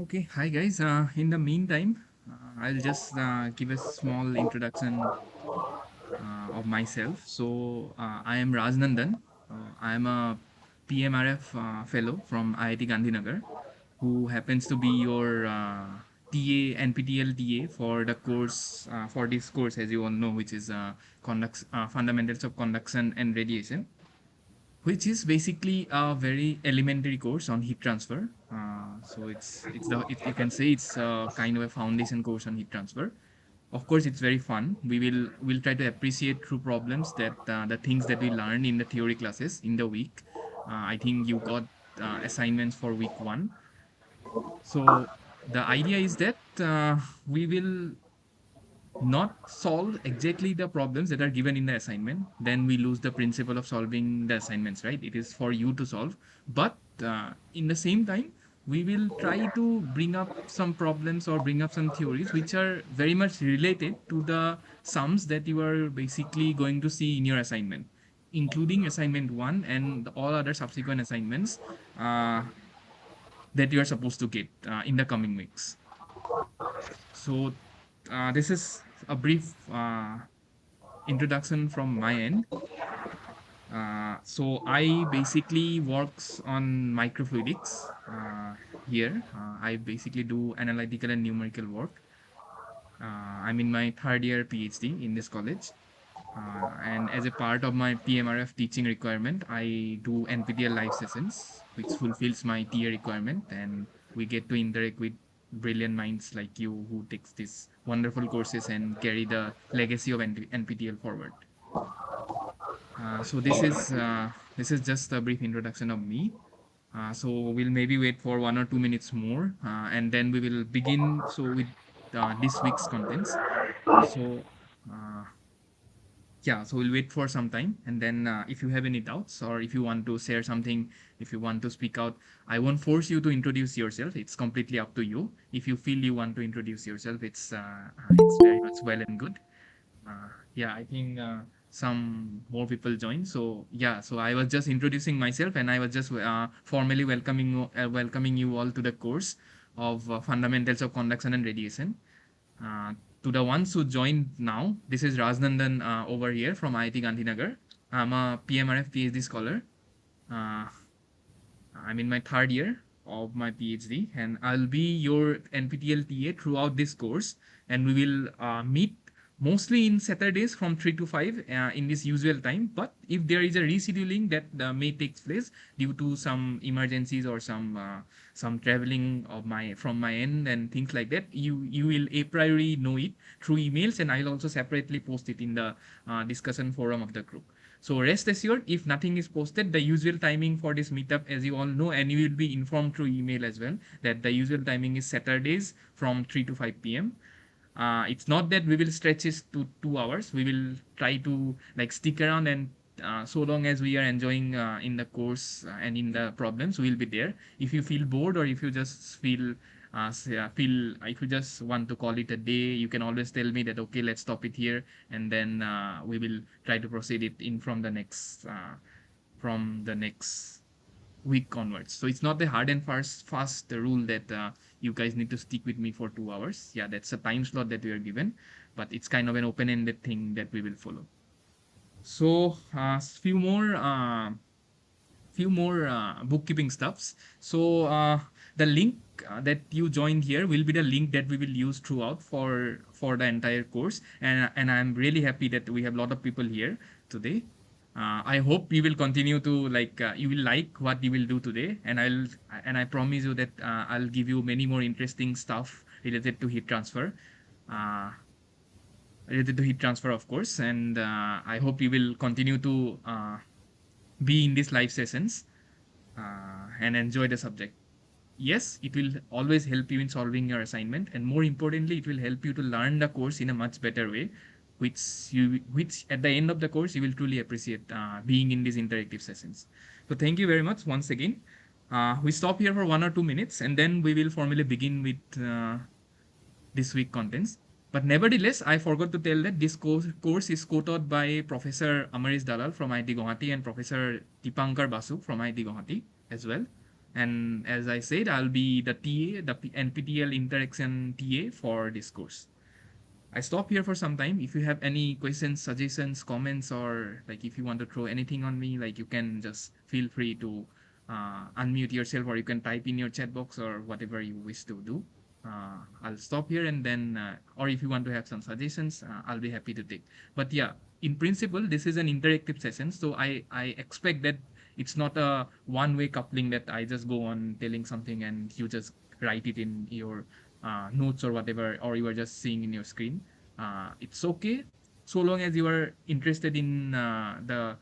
Okay, hi guys. In the meantime, I'll just give a small introduction of myself. I am Rajnandan. I am a PMRF fellow from IIT Gandhinagar, who happens to be your TA, NPTEL TA for the course, for this course, as you all know, which is Fundamentals of Conduction and Radiation, which is basically a very elementary course on heat transfer. You can say it's kind of a foundation course on heat transfer. Of course, it's very fun. We'll try to appreciate through problems that the things that we learned in the theory classes in the week. I think you got assignments for week one. So the idea is that we will not solve exactly the problems that are given in the assignment, then we lose the principle of solving the assignments, right? It is for you to solve. But in the same time, we will try to bring up some problems or bring up some theories which are very much related to the sums that you are basically going to see in your assignment, including assignment one and all other subsequent assignments that you are supposed to get in the coming weeks. So this is a brief introduction from my end. So I basically works on microfluidics here. I basically do analytical and numerical work. I'm in my third year PhD in this college. And as a part of my PMRF teaching requirement, I do NPTEL live sessions, which fulfills my TA requirement. And we get to interact with brilliant minds like you who takes these wonderful courses and carry the legacy of NPTEL forward. This is just a brief introduction of me. So we'll maybe wait for 1 or 2 minutes more, and then we will begin. With this week's contents. So uh, yeah, so we'll wait for some time, and then if you have any doubts or if you want to share something, if you want to speak out, I won't force you to introduce yourself. It's completely up to you. If you feel you want to introduce yourself, it's very much well and good. Yeah, I think some more people joined. So yeah, so I was just introducing myself, and I was just formally welcoming you all to the course of Fundamentals of Conduction and Radiation. Uh, to the ones who joined now, this is Rajnandan over here from IIT Gandhinagar. I'm a PMRF PhD scholar. Uh, I'm in my third year of my PhD, and I'll be your NPTEL TA throughout this course. And we will meet mostly in Saturdays from 3 to 5 in this usual time. But if there is a rescheduling that may take place due to some emergencies or some traveling of my from my end and things like that, you will a priori know it through emails, and I'll also separately post it in the discussion forum of the group. So rest assured, if nothing is posted, the usual timing for this meetup, as you all know, and you will be informed through email as well, that the usual timing is Saturdays from 3 to 5 p.m. It's not that we will stretch it to 2 hours. We will try to like stick around, and so long as we are enjoying in the course and in the problems, we'll be there. If you feel bored or if you just feel if you just want to call it a day, you can always tell me that okay, let's stop it here, and then we will try to proceed it in from the next week onwards. So it's not the hard and fast rule that you guys need to stick with me for 2 hours. Yeah, that's a time slot that we are given, but it's kind of an open-ended thing that we will follow. So few more bookkeeping stuffs. So the link that you joined here will be the link that we will use throughout for the entire course, and I'm really happy that we have a lot of people here today. I hope you will continue to you will like what you will do today, and I promise you that I'll give you many more interesting stuff related to heat transfer. Uh, Related to heat transfer, of course, and I hope you will continue to be in these live sessions and enjoy the subject. Yes, it will always help you in solving your assignment, and more importantly, it will help you to learn the course in a much better way, which at the end of the course you will truly appreciate being in these interactive sessions. So thank you very much once again. We stop here for 1 or 2 minutes, and then we will formally begin with this week contents. But nevertheless, I forgot to tell that this course is co-taught by Professor Amaris Dalal from IIT Guwahati and Professor Dipankar Basu from IIT Guwahati as well. And as I said, I'll be the TA, the NPTEL interaction TA for this course. I stop here for some time. If you have any questions, suggestions, comments, or like if you want to throw anything on me, like you can just feel free to unmute yourself, or you can type in your chat box or whatever you wish to do. I'll stop here, and then, or if you want to have some suggestions, I'll be happy to take. But yeah, in principle, this is an interactive session, so I expect that it's not a one-way coupling that I just go on telling something and you just write it in your notes or whatever, or you are just seeing in your screen. It's okay so long as you are interested in the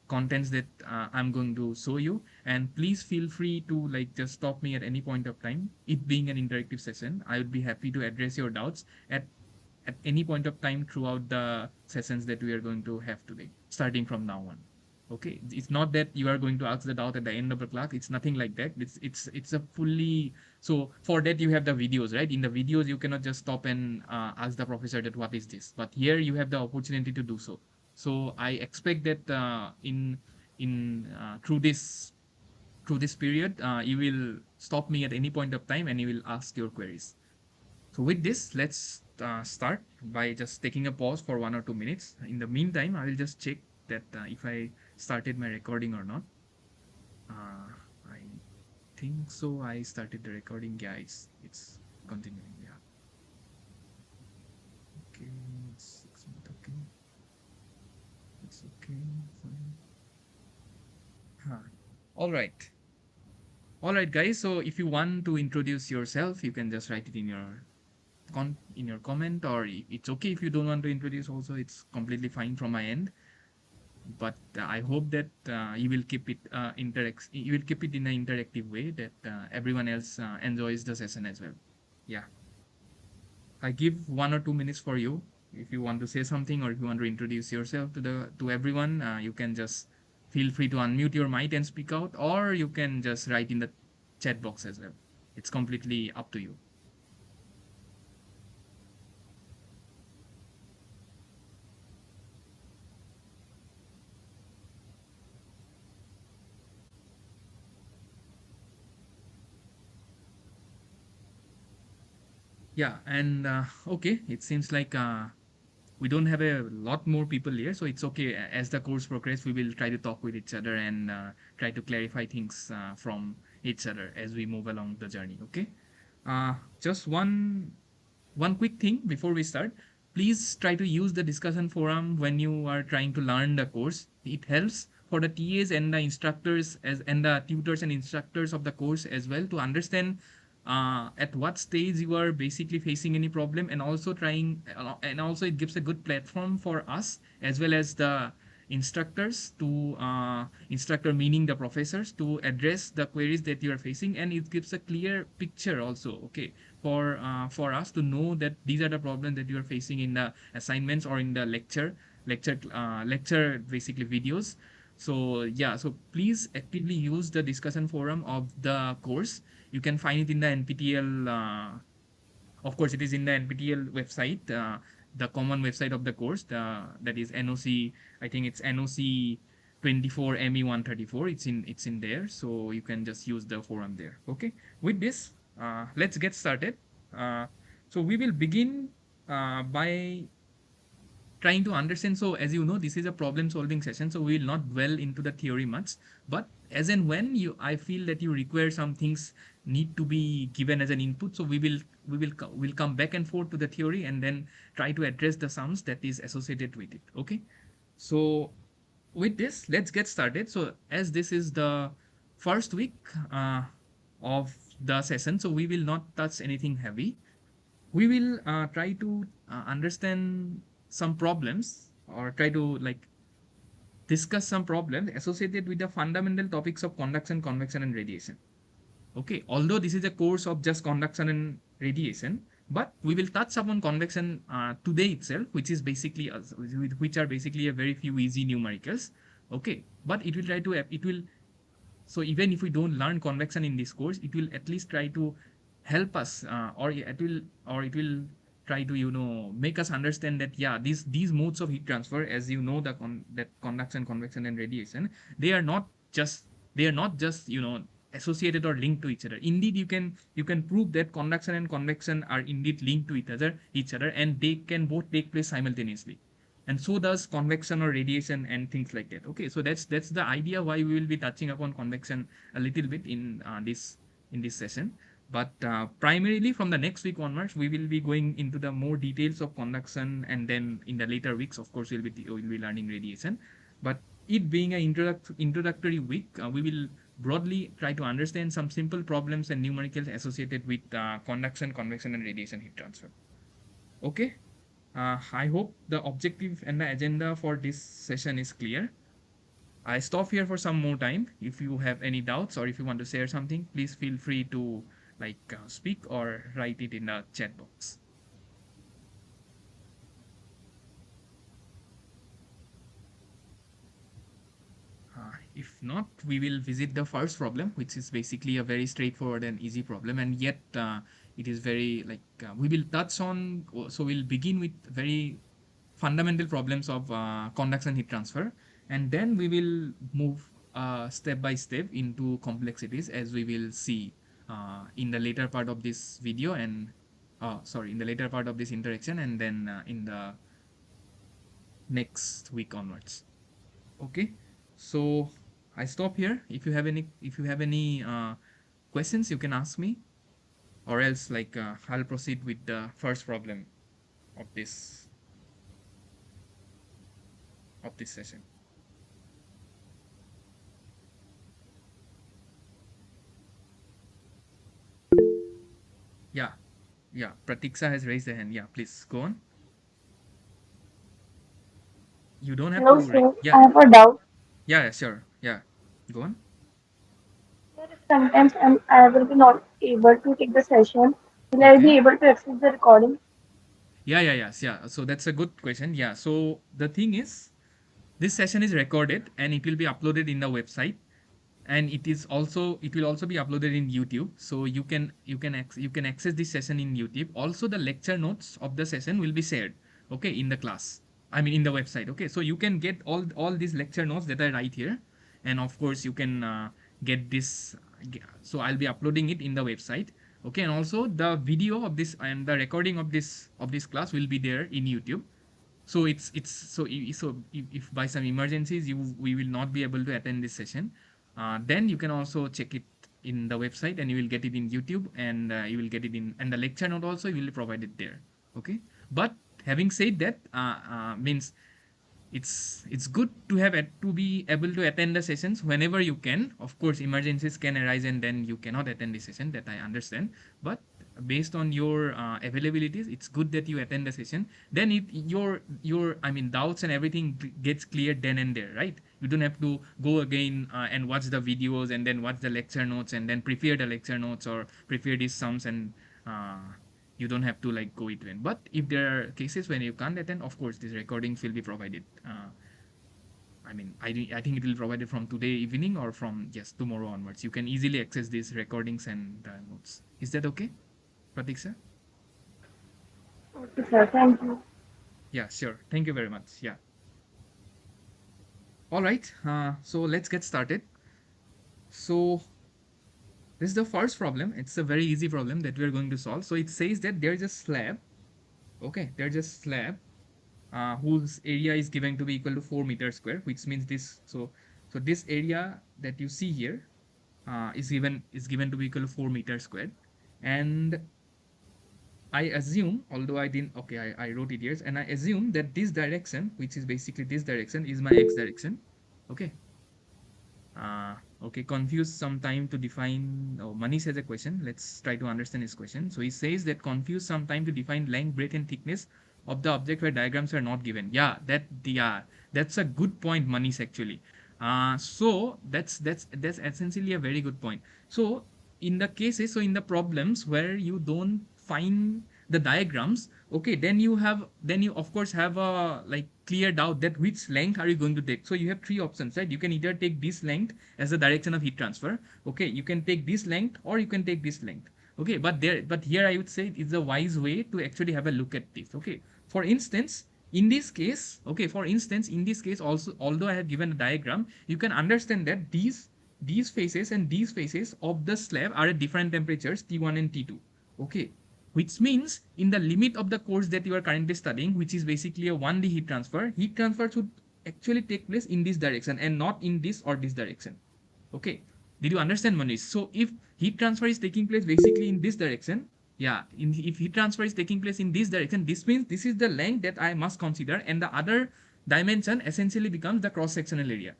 contents that I'm going to show you. And please feel free to like just stop me at any point of time. It being an interactive session, I would be happy to address your doubts at any point of time throughout the sessions that we are going to have today, starting from now on. Okay, it's not that you are going to ask the doubt at the end of the class. It's nothing like that. It's a fully, so for that you have the videos, right? In the videos you cannot just stop and ask the professor that what is this. But here you have the opportunity to do so. So I expect that through this period, you will stop me at any point of time and you will ask your queries. So with this, let's start by just taking a pause for 1 or 2 minutes. In the meantime, I will just check that if I started my recording or not. I think so. I started the recording. Yeah, it's continuing. Yeah. Okay. It's 6 minutes. Okay. It's okay. Fine. Huh. All right. All right, guys. So if you want to introduce yourself, you can just write it in your comment, or it's okay if you don't want to introduce also. It's completely fine from my end. But I hope that you will keep it in an interactive way that everyone else enjoys the session as well. Yeah, I give 1 or 2 minutes for you. If you want to say something or if you want to introduce yourself to everyone, you can just feel free to unmute your mic and speak out, or you can just write in the chat box as well. It's completely up to you. Yeah, and okay, it seems like we don't have a lot more people here, so it's okay. As the course progresses, we will try to talk with each other and try to clarify things from each other as we move along the journey. Okay. Just one quick thing before we start. Please try to use the discussion forum when you are trying to learn the course. It helps for the TAs and the instructors as and the tutors and instructors of the course as well to understand at what stage you are basically facing any problem, and also and also it gives a good platform for us as well as the instructors to instructor meaning the professors to address the queries that you are facing, and it gives a clear picture also, okay, for us to know that these are the problems that you are facing in the assignments or in the lecture basically videos. So yeah, so please actively use the discussion forum of the course. You can find it in the NPTEL. Of course, it is in the NPTEL website, the common website of the course. That is NOC. I think it's NOC 24 ME 134. It's in there, so you can just use the forum there. Okay. With this, let's get started. Uh, so we will begin by trying to understand. So as you know, this is a problem solving session, so we will not dwell into the theory much, but as and when you I feel that you require some things need to be given as an input, so we'll come back and forth to the theory and then try to address the sums that is associated with it. Okay. So with this, let's get started. So as this is the first week of the session, so we will not touch anything heavy. We will try to understand some problems, or try to like discuss some problems associated with the fundamental topics of conduction, convection, and radiation. Okay, although this is a course of just conduction and radiation, but we will touch upon convection today itself, which is basically which are basically a very few easy numericals. Okay, but it will, so even if we don't learn convection in this course, it will at least try to help us, or it will try to make us understand that yeah, these modes of heat transfer, as you know, that conduction, convection, and radiation, they are not just they are not just associated or linked to each other. Indeed, you can prove that conduction and convection are indeed linked to each other, and they can both take place simultaneously. And so does convection or radiation and things like that. Okay, so that's the idea why we will be touching upon convection a little bit in this session. But primarily from the next week onwards, we will be going into the more details of conduction, and then in the later weeks, of course, we'll be learning radiation. But it being an introductory week, we will broadly try to understand some simple problems and numericals associated with conduction, convection, and radiation heat transfer. Okay. I hope the objective and the agenda for this session is clear. I stop here for some more time. If you have any doubts or if you want to share something, please feel free to speak or write it in the chat box. If not, we will visit the first problem, which is basically a very straightforward and easy problem, and yet it is very we will touch on. So we'll begin with very fundamental problems of conduction heat transfer, and then we will move step by step into complexities, as we will see in the later part of this video, and sorry, in the later part of this interaction, and then in the next week onwards. Okay, so I stop here. If you have any questions, you can ask me, or else I'll proceed with the first problem of this session. Yeah, yeah. Pratiksha has raised the hand. Yeah, please go on. You don't have Hello, to sir. yeah, I have a doubt. yeah, sure. Yeah, go on. Sir, if sometimes I will be not able to take the session, will I Okay. be able to access the recording? Yeah, yeah, yes, yeah. So that's a good question. Yeah. So the thing is, this session is recorded and it will be uploaded in the website, and it will also be uploaded in YouTube. So you can access this session in YouTube. Also, the lecture notes of the session will be shared. Okay, in the class. I mean, in the website. Okay, so you can get all these lecture notes that I write here, and of course you can get this. So I'll be uploading it in the website. Okay, and also the video of this and the recording of this class will be there in YouTube. So if by some emergencies we will not be able to attend this session, then you can also check it in the website, and you will get it in YouTube, and you will get it in, and the lecture note also will be provided there. Okay, but having said that, means it's good to to be able to attend the sessions whenever you can. Of course, emergencies can arise and then you cannot attend the session, that I understand. But based on your availabilities, it's good that you attend the session. Then your I mean doubts and everything gets cleared then and there, right? You don't have to go again and watch the videos and then watch the lecture notes and then prepare the lecture notes or prepare these sums, and uh, you don't have to go it when. But if there are cases when you can't attend, of course these recordings will be provided. I think it will be provided from today evening or from tomorrow onwards. You can easily access these recordings and notes. Is that okay, Pratiksha? Okay, sir. Thank you. Yeah, sure. Thank you very much. Yeah. All right. So let's get started. So this is the first problem. It's a very easy problem that we're going to solve. So it says that there's a slab. Okay, there's a slab whose area is given to be equal to 4 meters square, which means this. So this area that you see here is given to be equal to 4 meters squared, and I assume, although I didn't, okay, I wrote it here, and I assume that this direction, which is basically this direction, is my x direction. Okay, okay, confused some time to define. Oh, Manish has a question. Let's try to understand his question. So he says that confused some time to define length, breadth, and thickness of the object where diagrams are not given. That's a good point, Manish, actually. So that's essentially a very good point. So in the problems where you don't find the diagrams, okay, then you of course have a clear doubt that which length are you going to take. So you have three options, right? You can either take this length as the direction of heat transfer. Okay, you can take this length or you can take this length. Okay, but here I would say it's a wise way to actually have a look at this. Okay, for instance, in this case also, although I have given a diagram, you can understand that these faces and these faces of the slab are at different temperatures T1 and T2. Okay, which means in the limit of the course that you are currently studying, which is basically a 1D heat transfer should actually take place in this direction and not in this or this direction. Okay, did you understand, Manish? So if heat transfer is taking place basically in this direction, yeah, if heat transfer is taking place in this direction, this means this is the length that I must consider, and the other dimension essentially becomes the cross sectional area.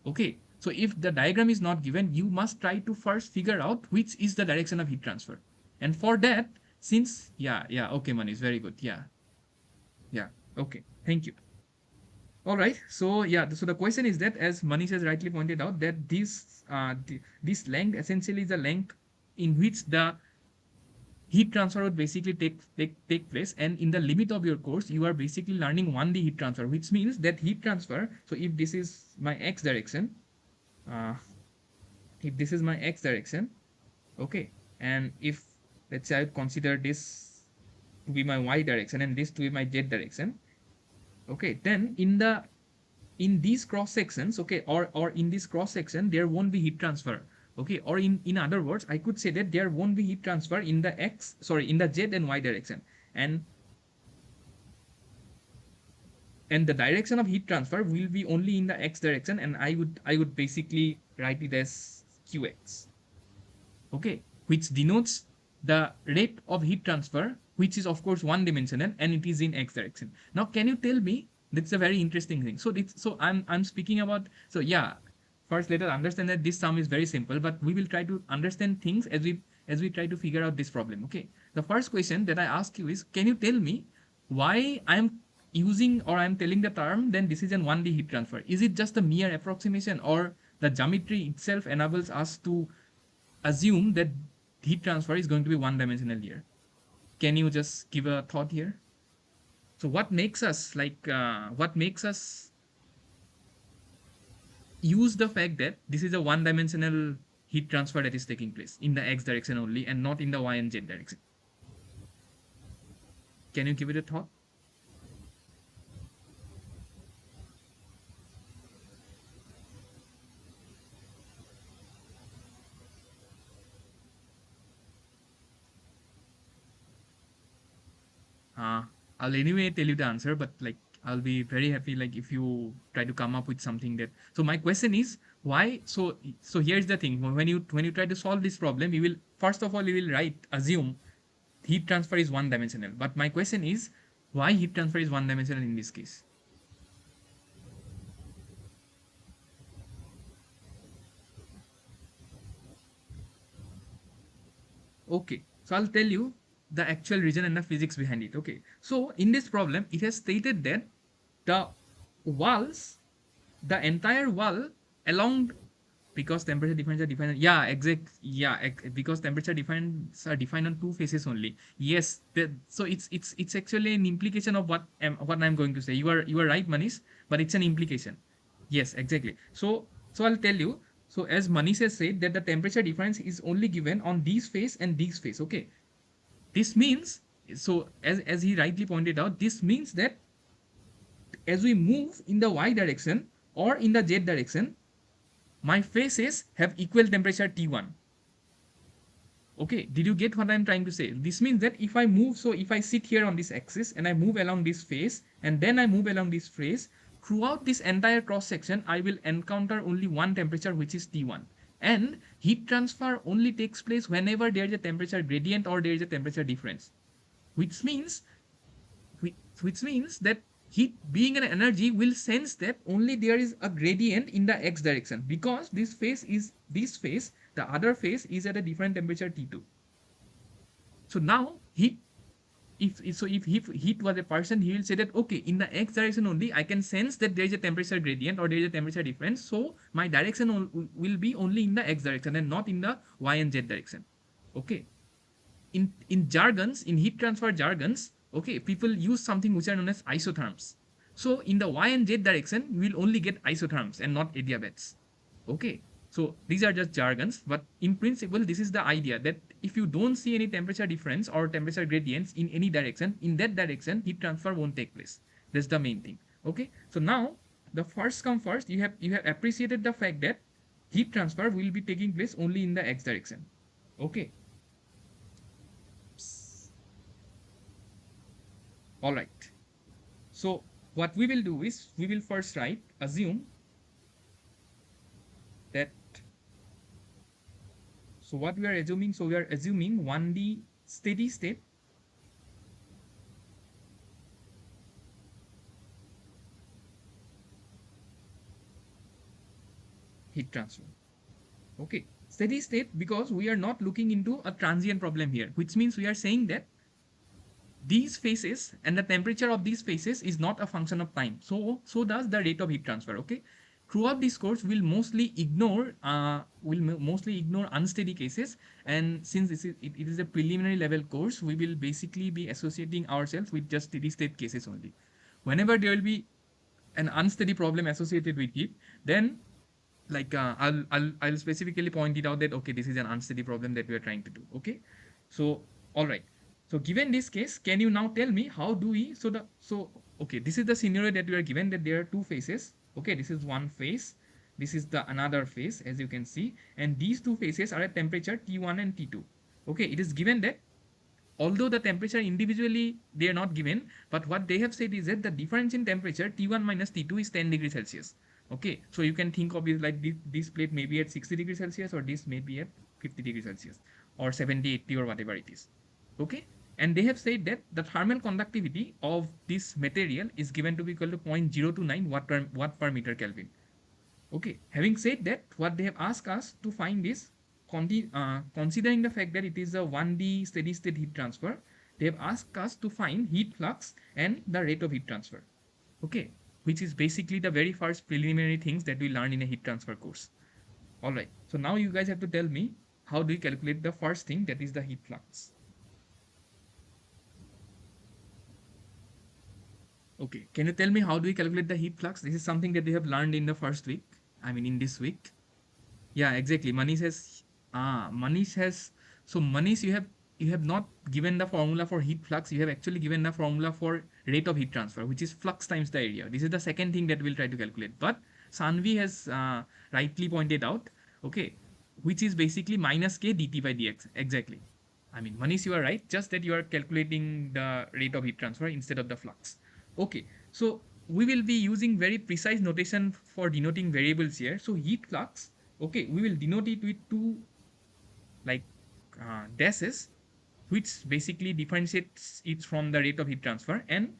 Okay, so if the diagram is not given, you must try to first figure out which is the direction of heat transfer. And for that, since, yeah, okay, Manish, very good. Yeah, okay, thank you. All right. So yeah, so the question is that, as Manish has rightly pointed out, that this length essentially is the length in which the heat transfer would basically take place. And in the limit of your course, you are basically learning 1D heat transfer, which means that heat transfer. So if this is my x direction, uh, if this is my x direction, okay, and if let's say I consider this to be my y direction and this to be my z direction, okay, then in these cross sections, okay, or in this cross section there won't be heat transfer, okay, or in other words I could say that there won't be heat transfer in the in the z and y direction, and the direction of heat transfer will be only in the x direction, and I would basically write it as qx, okay, which denotes the rate of heat transfer, which is of course one dimensional and it is in x direction. Now can you tell me, that's a very interesting thing. So I'm speaking about, so yeah, first let us understand that this sum is very simple, but we will try to understand things as we try to figure out this problem. Okay, the first question that I ask you is, can you tell me why I'm using or I'm telling the term then this is an 1D heat transfer? Is it just a mere approximation, or the geometry itself enables us to assume that heat transfer is going to be one dimensional here? Can you just give a thought here? So what makes us use the fact that this is a one dimensional heat transfer that is taking place in the x direction only and not in the y and z direction? Can you give it a thought? uh, I'll anyway tell you the answer, but like I'll be very happy like if you try to come up with something that. So my question is why. So here's the thing: when you try to solve this problem, you will first of all you will assume heat transfer is one dimensional. But my question is why heat transfer is one dimensional in this case? Okay, so I'll tell you the actual reason and the physics behind it. Okay, so in this problem, it has stated that the walls, the entire wall along, because temperature difference are defined, yeah, exact, yeah, because temperature difference are defined on two faces only. Yes, so it's actually an implication of what I'm going to say. You are right, Manish, but it's an implication. Yes, exactly. So I'll tell you. So as Manish has said that the temperature difference is only given on these face and these face. Okay, this means, so as he rightly pointed out, this means that as we move in the y direction or in the z direction, my faces have equal temperature T1. Okay, did you get what I'm trying to say? This means that if I move, so if I sit here on this axis and I move along this face and then I move along this face, throughout this entire cross section, I will encounter only one temperature, which is T1. And heat transfer only takes place whenever there is a temperature gradient or there is a temperature difference, which means which means that heat being an energy will sense that only there is a gradient in the x direction, because this face, the other face is at a different temperature T2. So now if heat was a person, he will say that okay, in the x direction only I can sense that there is a temperature gradient or there is a temperature difference, so my direction will be only in the x direction and not in the y and z direction. Okay, in jargons, in heat transfer jargons, okay, people use something which are known as isotherms. So in the y and z direction, you will only get isotherms and not adiabats. Okay, so these are just jargons, but in principle, this is the idea that if you don't see any temperature difference or temperature gradients in any direction, in that direction, heat transfer won't take place. That's the main thing. Okay, so now the first come first, you have appreciated the fact that heat transfer will be taking place only in the x direction. Okay. All right. So what we will do is we will first assume that, so what we are assuming, so we are assuming 1D steady state heat transfer. Okay. Steady state, because we are not looking into a transient problem here, which means we are saying that these phases and the temperature of these phases is not a function of time. So does the rate of heat transfer. Okay. Throughout this course, we'll mostly ignore unsteady cases, and since it is a preliminary level course, we will basically be associating ourselves with just steady state cases only. Whenever there will be an unsteady problem associated with it, then I'll specifically point it out that okay, this is an unsteady problem that we are trying to do. Okay. So all right. So given this case, can you now tell me how do we, okay, this is the scenario that we are given, that there are two phases. Okay, this is one phase, this is the another phase, as you can see, and these two phases are at temperature T1 and T2. Okay, it is given that although the temperature individually they are not given, but what they have said is that the difference in temperature T1 minus T2 is 10 degrees Celsius. Okay, so you can think of it like this plate may be at 60 degrees Celsius, or this may be at 50 degrees Celsius, or 70, 80, or whatever it is. Okay, and they have said that the thermal conductivity of this material is given to be equal to 0.029 watt per meter Kelvin. Okay, having said that, what they have asked us to find is, considering the fact that it is a 1D steady state heat transfer, they have asked us to find heat flux and the rate of heat transfer. Okay, which is basically the very first preliminary things that we learn in a heat transfer course. All right, so now you guys have to tell me, how do you calculate the first thing, that is the heat flux? Okay, can you tell me how do we calculate the heat flux? This is something that we have learned in the first week. I mean, in this week. Yeah, exactly. Manish has, so Manish, you have not given the formula for heat flux. You have actually given the formula for rate of heat transfer, which is flux times the area. This is the second thing that we'll try to calculate. But Sanvi has rightly pointed out, okay, which is basically minus k dt by dx. Exactly. I mean, Manish, you are right. Just that you are calculating the rate of heat transfer instead of the flux. Okay, so we will be using very precise notation for denoting variables here. So heat flux, okay, we will denote it with two like dashes, which basically differentiates it from the rate of heat transfer, and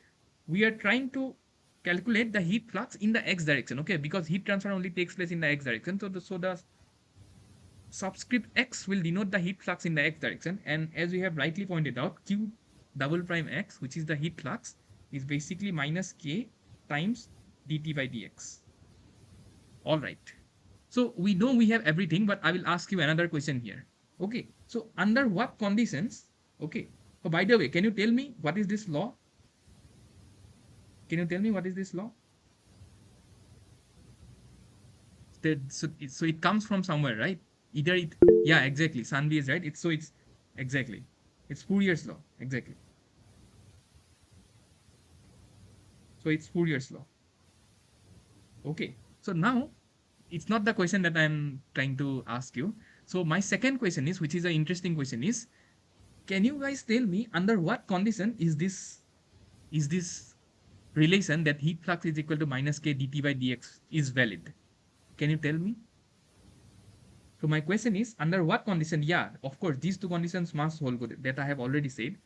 we are trying to calculate the heat flux in the x direction. Okay, because heat transfer only takes place in the x direction, so the subscript x will denote the heat flux in the x direction, and as we have rightly pointed out, q double prime x, which is the heat flux, is basically minus k times dt by dx. All right. So we know we have everything, but I will ask you another question here. Okay. So under what conditions? Okay. Oh, by the way, can you tell me what is this law? Can you tell me what is this law? So it comes from somewhere, right? Either it, yeah, exactly. Sanvi is right. It's exactly. It's Fourier's law. Exactly. So it's Fourier's law. Okay. So now it's not the question that I'm trying to ask you. So my second question is, which is an interesting question, is can you guys tell me under what condition is this relation that heat flux is equal to minus k dt by dx is valid? Can you tell me? So my question is, under what condition? Yeah, of course, these two conditions must hold good. That I have already said,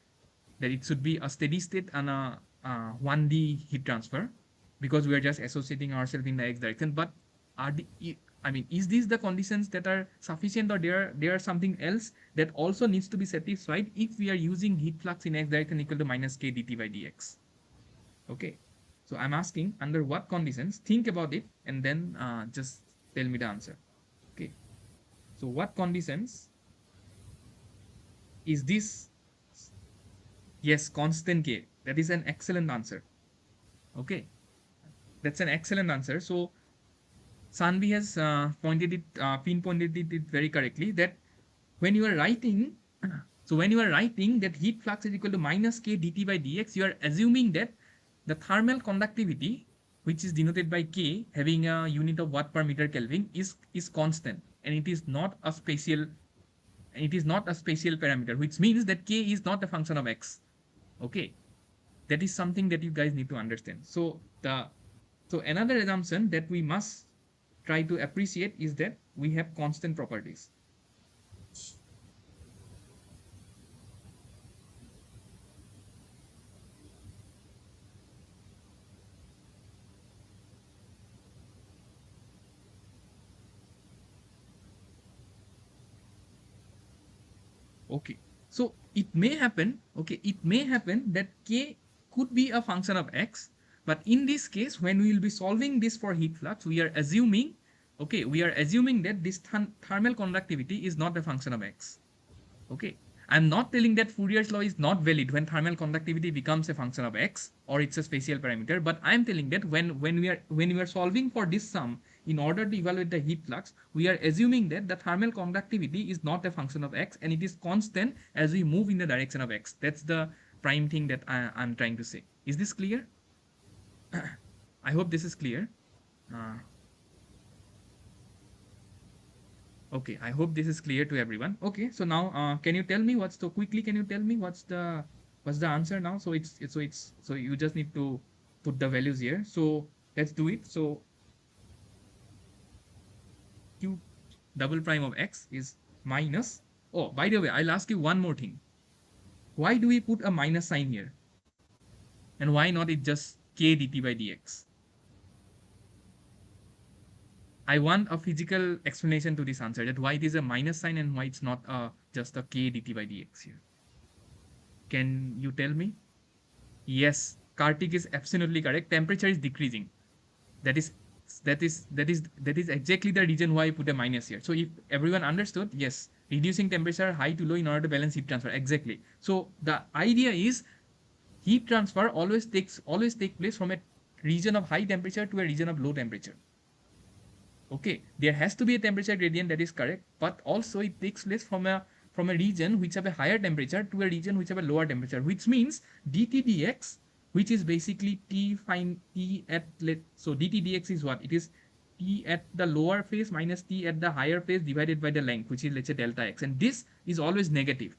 that it should be a steady state and a 1D heat transfer, because we are just associating ourselves in the x direction. But are the, I mean, is these the conditions that are sufficient, or there are something else that also needs to be satisfied if we are using heat flux in x direction equal to minus k dt by dx? Okay, so I'm asking under what conditions. Think about it and then just tell me the answer. Okay, so what conditions is this? Yes, constant k. That is an excellent answer. Okay, that's an excellent answer. So Sanvi has pinpointed it very correctly, that when you are writing, so when you are writing that heat flux is equal to minus k dt by dx, you are assuming that the thermal conductivity which is denoted by K having a unit of watt per meter Kelvin is constant, and it is not a spatial parameter, which means that K is not a function of X. Okay. That is something that you guys need to understand. So another assumption that we must try to appreciate is that we have constant properties. Okay. So it may happen that K could be a function of X, but in this case, when we will be solving this for heat flux, we are assuming that this thermal conductivity is not a function of X. Okay. I'm not telling that Fourier's law is not valid when thermal conductivity becomes a function of X or it's a spatial parameter, but I'm telling that when we are solving for this sum in order to evaluate the heat flux, we are assuming that the thermal conductivity is not a function of X and it is constant as we move in the direction of X. That's the prime thing that I'm trying to say. Is this clear? I hope this is clear. Uh, Okay, I hope this is clear to everyone. Okay, so now can you tell me can you tell me what's the answer now? So you just need to put the values here. So let's do it. So q double prime of x is minus. Oh, by the way, I'll ask you one more thing. Why do we put a minus sign here? And why not it just k dt by dx? I want a physical explanation to this answer, that why it is a minus sign and why it's not just a k dt by dx here. Can you tell me? Yes, Kartik is absolutely correct. Temperature is decreasing. That is that is exactly the reason why I put a minus here. So if everyone understood, yes, reducing temperature high to low in order to balance heat transfer. Exactly. So the idea is heat transfer always take place from a region of high temperature to a region of low temperature. Okay, there has to be a temperature gradient, that is correct, but also it takes place from a region which have a higher temperature to a region which have a lower temperature, which means dt dx, which is basically t fine t at so dt dx is what it is, t at the lower phase minus t at the higher phase divided by the length, which is, let's say, delta x, and this is always negative.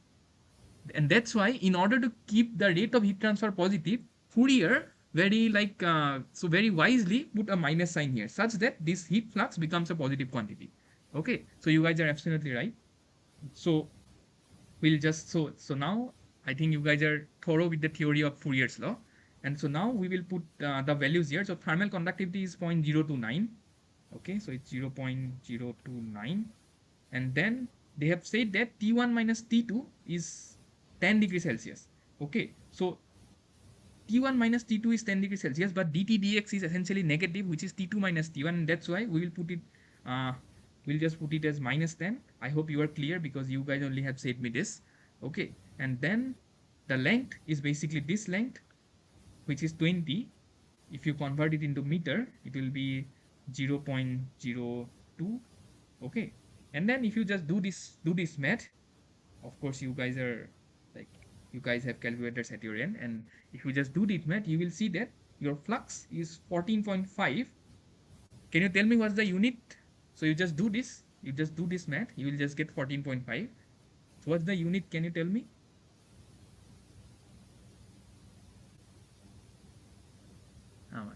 And that's why in order to keep the rate of heat transfer positive, Fourier very wisely put a minus sign here such that this heat flux becomes a positive quantity. Okay, so you guys are absolutely right. So we'll just so now I think you guys are thorough with the theory of Fourier's law, and so now we will put the values here. So thermal conductivity is 0.029. Okay, so it's 0.029, and then they have said that T1 minus T2 is 10 degrees Celsius. Okay, so T1 minus T2 is 10 degrees Celsius, but dt dx is essentially negative, which is T2 minus T1, and that's why we will put it, uh, we'll just put it as minus 10. I hope you are clear because you guys only have said me this. Okay, and then the length is basically this length, which is 20. If you convert it into meter, it will be 0.02. Okay, and then if you just do this math, of course like you guys have calculators at your end, and if you just do this math, you will see that your flux is 14.5. Can you tell me what's the unit? So you just do this math, you will just get 14.5. So what's the unit? Can you tell me?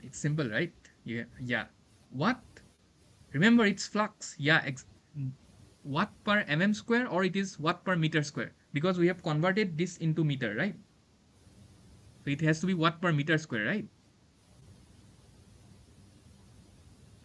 It's simple, right? Yeah. What? Remember, it's flux. Yeah, watt per mm square, or it is watt per meter square, because we have converted this into meter, right? So it has to be watt per meter square, right?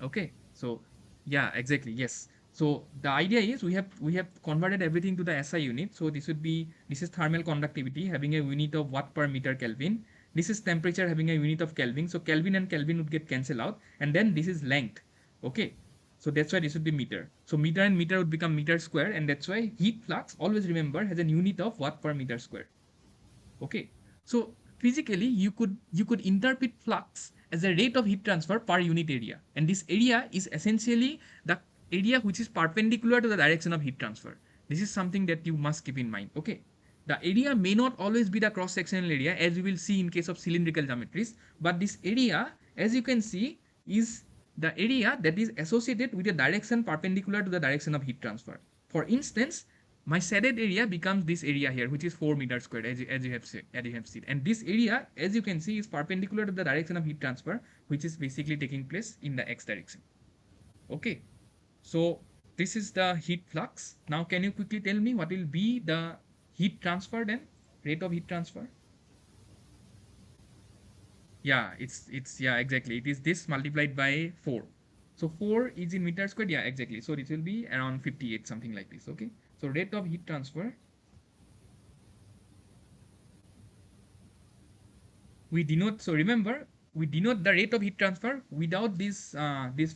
Okay, so yeah, exactly, yes. So the idea is we have converted everything to the SI unit. So this is thermal conductivity having a unit of watt per meter Kelvin. This is temperature having a unit of Kelvin. So Kelvin and Kelvin would get cancelled out, and then this is length. Okay, so that's why this would be meter. So meter and meter would become meter square, and that's why heat flux, always remember, has a unit of watt per meter square. Okay, so physically you could interpret flux as a rate of heat transfer per unit area, and this area is essentially the area which is perpendicular to the direction of heat transfer. This is something that you must keep in mind. Okay, the area may not always be the cross sectional area, as we will see in case of cylindrical geometries, but this area as you can see, is the area that is associated with a direction perpendicular to the direction of heat transfer. For instance, my shaded area becomes this area here, which is 4 meters squared, as you have said, as you have seen. And this area, as you can see, is perpendicular to the direction of heat transfer, which is basically taking place in the x direction. Okay, so this is the heat flux. Now, can you quickly tell me what will be the heat transfer then? Rate of heat transfer? Yeah, it's yeah, exactly. It is this multiplied by 4. So 4 is in meters squared. Yeah, exactly. So it will be around 58, something like this. Okay. So rate of heat transfer, we denote, so remember, we denote the rate of heat transfer without these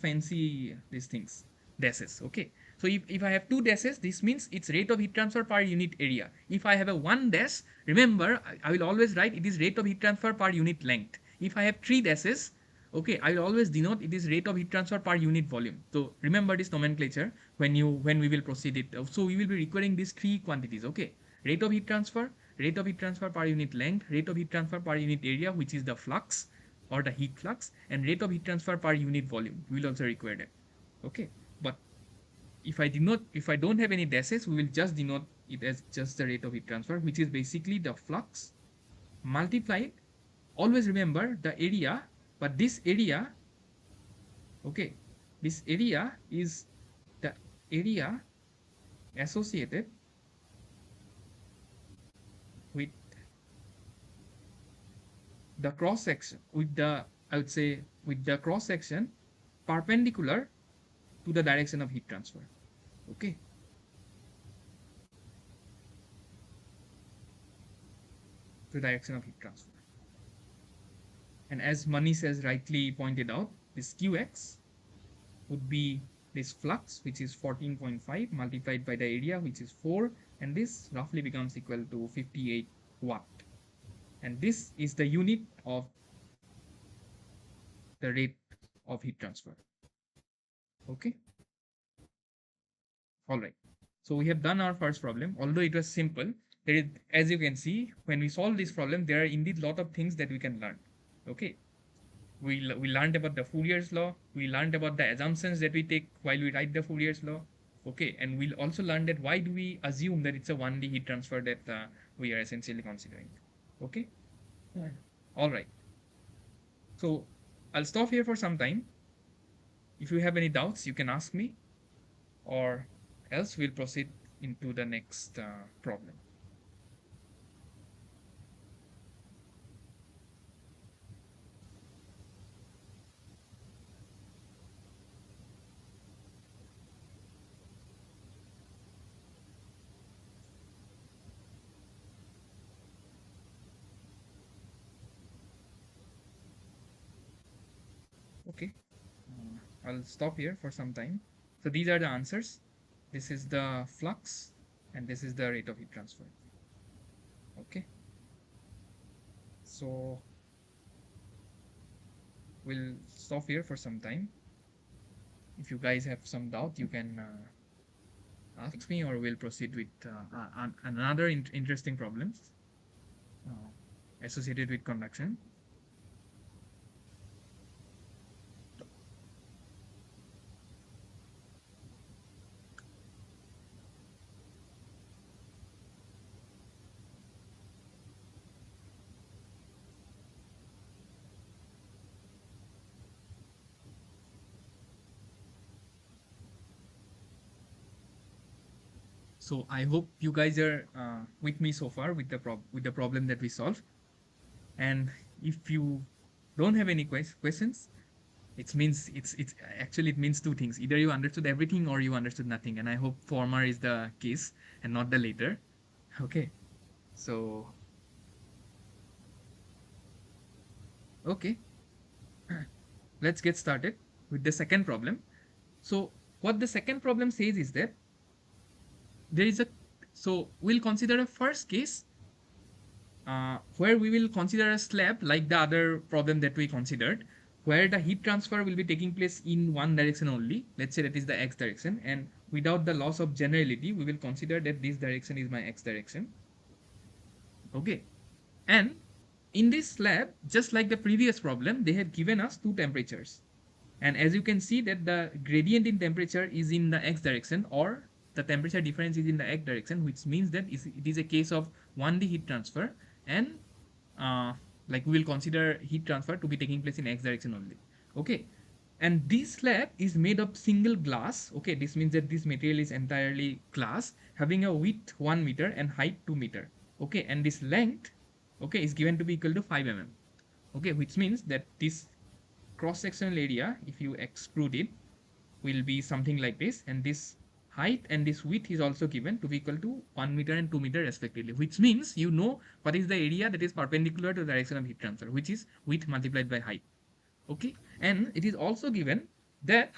fancy these things, dashes. Okay, so if I have two dashes, this means it's rate of heat transfer per unit area. If I have a one dash, remember, I will always write it is rate of heat transfer per unit length. If I have three dashes, okay, I will always denote it is rate of heat transfer per unit volume. So remember this nomenclature when we will proceed it. So we will be requiring these three quantities. Okay, rate of heat transfer, rate of heat transfer per unit length, rate of heat transfer per unit area, which is the flux or the heat flux, and rate of heat transfer per unit volume. We will also require that. Okay, but if I don't have any dashes, we will just denote it as just the rate of heat transfer, which is basically the flux multiplied. Always remember the area, but this area, okay, this area is the area associated with the cross section, with the, I would say, with the cross section perpendicular to the direction of heat transfer. Okay, to the direction of heat transfer. And as Manish has rightly pointed out, this qx would be this flux, which is 14.5 multiplied by the area, which is 4, and this roughly becomes equal to 58 watt. And this is the unit of the rate of heat transfer. Okay, all right. So we have done our first problem. Although it was simple, there is, as you can see, when we solve this problem, there are indeed a lot of things that we can learn. Okay, we learned about the Fourier's law. We learned about the assumptions that we take while we write the Fourier's law. Okay, and we'll also learn that why do we assume that it's a 1D heat transfer that we are essentially considering. Okay, all right. So I'll stop here for some time. If you have any doubts, you can ask me, or else we'll proceed into the next problem. Okay, I'll stop here for some time. So these are the answers. This is the flux, and this is the rate of heat transfer. Okay, so we'll stop here for some time. If you guys have some doubt, you can ask me, or we'll proceed with another interesting problem uh, associated with conduction. So I hope you guys are with me so far with the problem that we solved. And if you don't have any questions, it means it's actually it means two things. Either you understood everything or you understood nothing. And I hope former is the case and not the later. Okay. So okay, let's get started with the second problem. So what the second problem says is that there is a, so we'll consider a first case where we will consider a slab like the other problem that we considered, where the heat transfer will be taking place in one direction only. Let's say that is the x direction, and without the loss of generality, we will consider that this direction is my x direction. Okay, and in this slab, just like the previous problem, they have given us two temperatures. And as you can see that the gradient in temperature is in the x direction, or the temperature difference is in the x direction, which means that it is a case of 1D heat transfer. And uh, like we will consider heat transfer to be taking place in x direction only. Okay. And this slab is made of single glass. Okay, this means that this material is entirely glass, having a width 1 meter and height 2 meter. Okay, and this length, okay, is given to be equal to 5 mm. Okay, which means that this cross sectional area, if you extrude it, will be something like this, and this height and this width is also given to be equal to 1 meter and 2 meter respectively, which means you know what is the area that is perpendicular to the direction of heat transfer, which is width multiplied by height. Okay, and it is also given that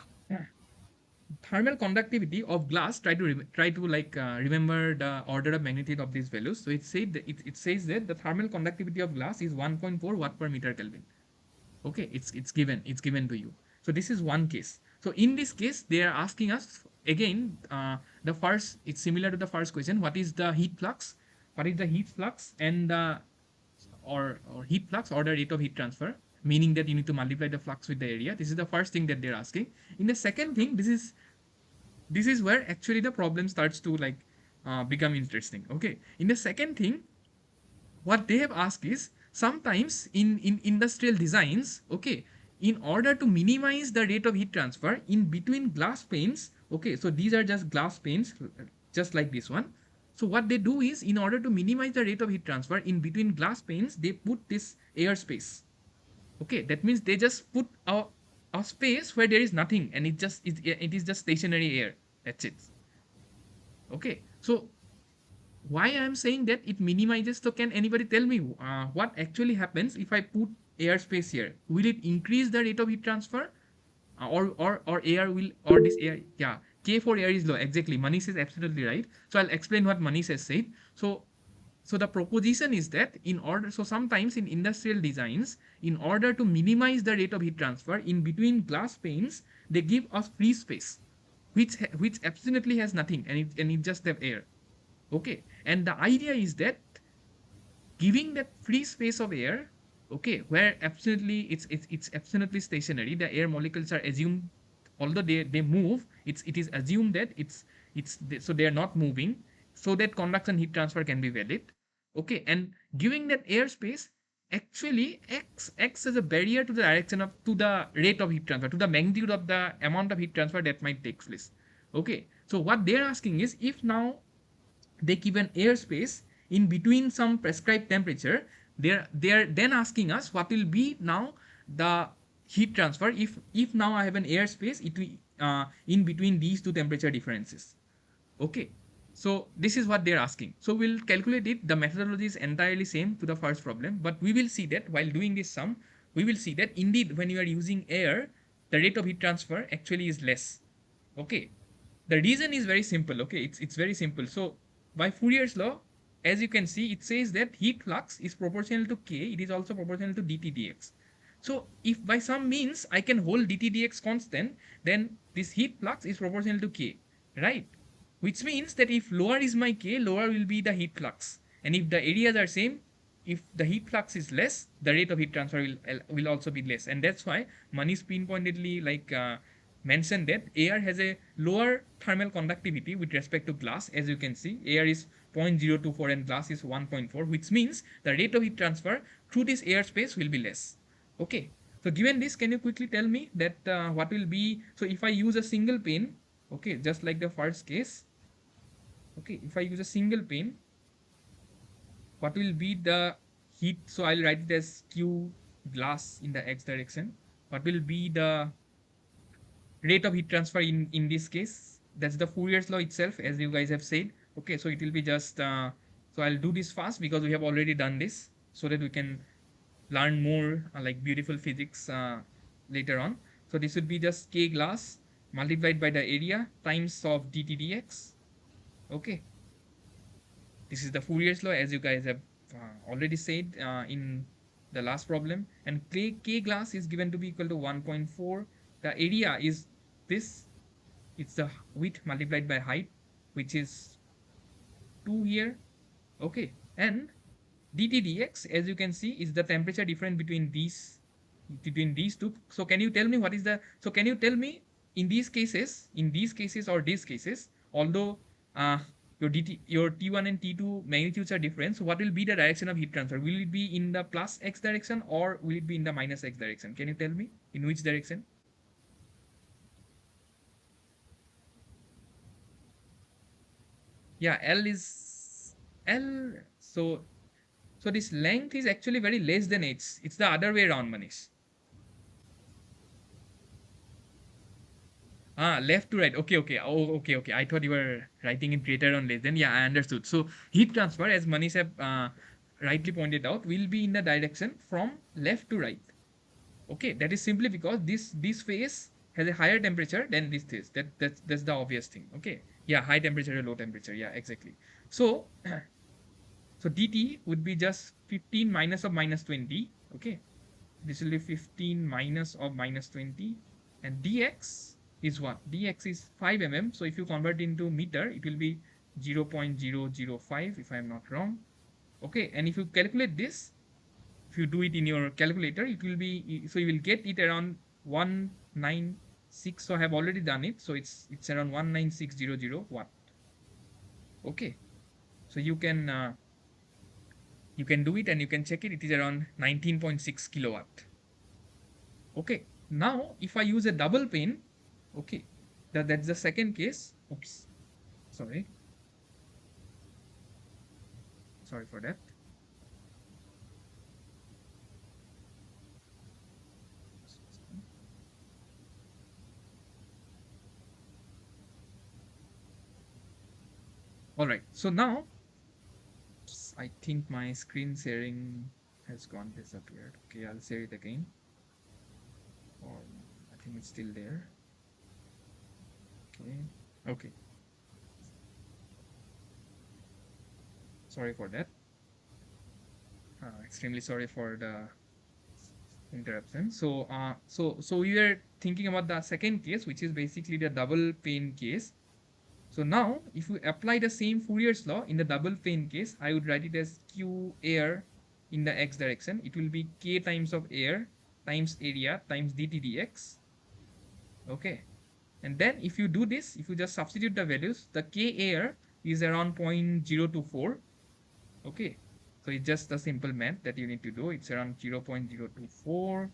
thermal conductivity of glass, try to like remember the order of magnitude of these values. So it says that the thermal conductivity of glass is 1.4 watt per meter Kelvin. Okay, it's given to you. So this is one case. So in this case they are asking us again, the first, it's similar to the first question, what is the heat flux, what is the heat flux and the or heat flux or the rate of heat transfer, meaning that you need to multiply the flux with the area. This is the first thing that they're asking. In the second thing, this is where actually the problem starts to like become interesting. Okay, in the second thing, what they have asked is, sometimes in industrial designs, okay, in order to minimize the rate of heat transfer in between glass panes, okay, so these are just glass panes, just like this one. So what they do is, in order to minimize the rate of heat transfer in between glass panes, they put this air space. Okay, that means they just put a space where there is nothing, and it is just stationary air. That's it. Okay, so why I'm saying that it minimizes? So can anybody tell me what actually happens if I put airspace here? Will it increase the rate of heat transfer, or air will, or this air? Yeah, K for air is low. Exactly, Manish is absolutely right. So I'll explain what Manish has said. So the proposition is that in order, so sometimes in industrial designs, in order to minimize the rate of heat transfer in between glass panes, they give us free space, which absolutely has nothing, and it just have air. Okay, and the idea is that giving that free space of air, okay, where absolutely it's absolutely stationary, the air molecules are assumed, although they move, it is assumed that so they are not moving, so that conduction heat transfer can be valid. Okay, and giving that air space actually acts as a barrier to the direction of, to the rate of heat transfer, to the magnitude of the amount of heat transfer that might take place. Okay, so what they're asking is, if now they keep an airspace in between some prescribed temperature, they're then asking us what will be now the heat transfer if now I have an airspace it will, in between these two temperature differences. Okay, so this is what they're asking. So we'll calculate it. The methodology is entirely same to the first problem, but we will see that while doing this sum, we will see that indeed when you are using air, the rate of heat transfer actually is less. Okay, the reason is very simple. Okay, it's very simple. So by Fourier's law, as you can see, it says that heat flux is proportional to k. It is also proportional to dt dx. So if by some means I can hold dt dx constant, then this heat flux is proportional to k, right? Which means that if lower is my k, lower will be the heat flux, and if the areas are same, if the heat flux is less, the rate of heat transfer will also be less. And that's why Manish pinpointedly like mentioned that air has a lower thermal conductivity with respect to glass. As you can see, air is 0.024 and glass is 1.4, which means the rate of heat transfer through this air space will be less. Okay, so given this, can you quickly tell me that what will be, so if I use a single pane, okay, just like the first case, okay, if I use a single pane, what will be the heat? So I'll write it as q glass in the x direction. What will be the rate of heat transfer in this case? That's the Fourier's law itself, as you guys have said. Okay, so it will be just so I'll do this fast because we have already done this, so that we can learn more like beautiful physics later on. So this would be just k glass multiplied by the area times of dt dx. Okay, this is the Fourier's law, as you guys have already said in the last problem. And k glass is given to be equal to 1.4. The area is this, it's the width multiplied by height, which is 2 here. Okay, and dt dx, as you can see, is the temperature difference between these two. So can you tell me what is the, so can you tell me, in these cases or these cases, although uh, your T1 and T2 magnitudes are different, so what will be the direction of heat transfer? Will it be in the plus x direction or will it be in the minus x direction? Can you tell me in which direction? Yeah, L is L. So this length is actually very less than h. It's the other way around, Manish. Ah, left to right. Okay, okay. Oh, okay, okay. I thought you were writing it greater or less. Then yeah, I understood. So heat transfer, as Manish have rightly pointed out, will be in the direction from left to right. Okay, that is simply because this phase has a higher temperature than this phase. That's the obvious thing. Okay, yeah, high temperature or low temperature. Yeah, exactly. So so dt would be just 15 minus of minus 20. Okay, this will be 15 minus of minus 20, and dx is what? Dx is 5 mm. So if you convert into meter, it will be 0.005 if I am not wrong. Okay, and if you calculate this, if you do it in your calculator, it will be, so you will get it around 196. So I have already done it. So it's around 19600 watt. Okay, so you can do it and you can check it. It is around 19.6 kilowatt. Okay, now if I use a double pane, okay, that's the second case. Oops, sorry, sorry for that. All right, so now I think my screen sharing has gone disappeared. Okay, I'll share it again. Or I think it's still there. Okay, okay, sorry for that. Extremely sorry for the interruption. So we were thinking about the second case, which is basically the double pane case. So now, if we apply the same Fourier's law in the double pane case, I would write it as Q air in the x direction. It will be K times of air times area times dt dx. Okay. And then if you do this, if you just substitute the values, the K air is around 0.024. Okay. So it's just a simple math that you need to do. It's around 0.024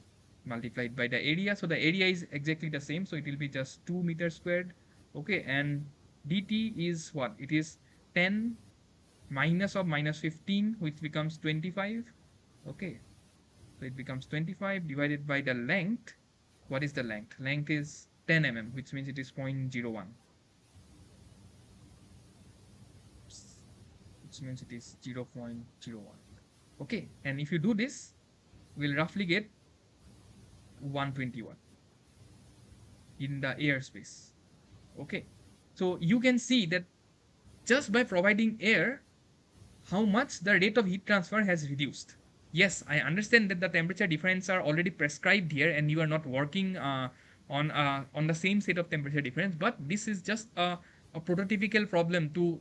multiplied by the area. So the area is exactly the same. So it will be just 2 meters squared. Okay. And dt is what? It is 10 minus of minus 15, which becomes 25. Okay. So it becomes 25 divided by the length. What is the length? Length is 10 mm, which means it is 0.01, which means it is 0.01. Okay. And if you do this, we'll roughly get 121 in the airspace. Okay. So you can see that just by providing air, how much the rate of heat transfer has reduced. Yes, I understand that the temperature difference are already prescribed here and you are not working on the same set of temperature difference, but this is just a prototypical problem to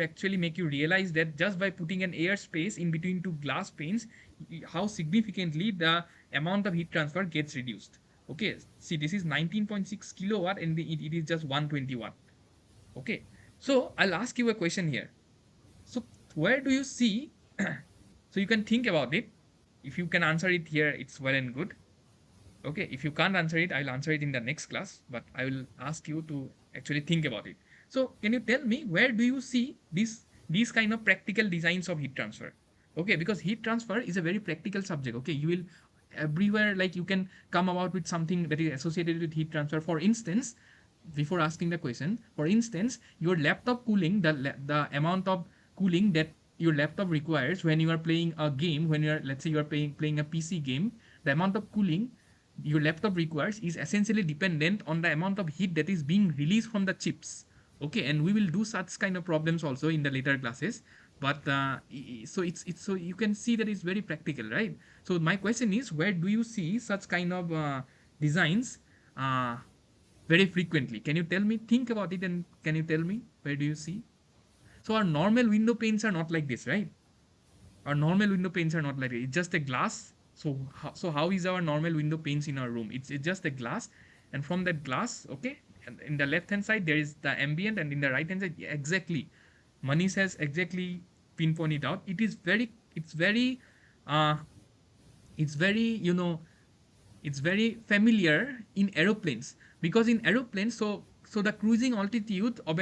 actually make you realize that just by putting an air space in between two glass panes, how significantly the amount of heat transfer gets reduced. Okay, see, this is 19.6 kilowatt and it is just 120 watt. Okay, so I'll ask you a question here. So where do you see? So you can think about it. If you can answer it here, it's well and good. Okay, if you can't answer it, I'll answer it in the next class, but I will ask you to actually think about it. So can you tell me where do you see these kind of practical designs of heat transfer? Okay, because heat transfer is a very practical subject. Okay, you will everywhere, like you can come about with something that is associated with heat transfer. For instance, before asking the question, for instance, your laptop cooling, the amount of cooling that your laptop requires when you are playing a game, when you're, let's say you are playing a PC game, the amount of cooling your laptop requires is essentially dependent on the amount of heat that is being released from the chips. Okay, and we will do such kind of problems also in the later classes. But so it's so you can see that it's very practical, right? So my question is, where do you see such kind of designs uh, very frequently? Can you tell me? Think about it and can you tell me where do you see? So our normal window panes are not like this, right? Our normal window panes are not like it. It's just a glass. So how is our normal window panes in our room? It's just a glass, and from that glass, okay, and in the left hand side there is the ambient, and in the right hand side, yeah, exactly, Manish has exactly pinpointed out. Uh, it's very, it's very familiar in aeroplanes, because in aeroplanes, so the cruising altitude of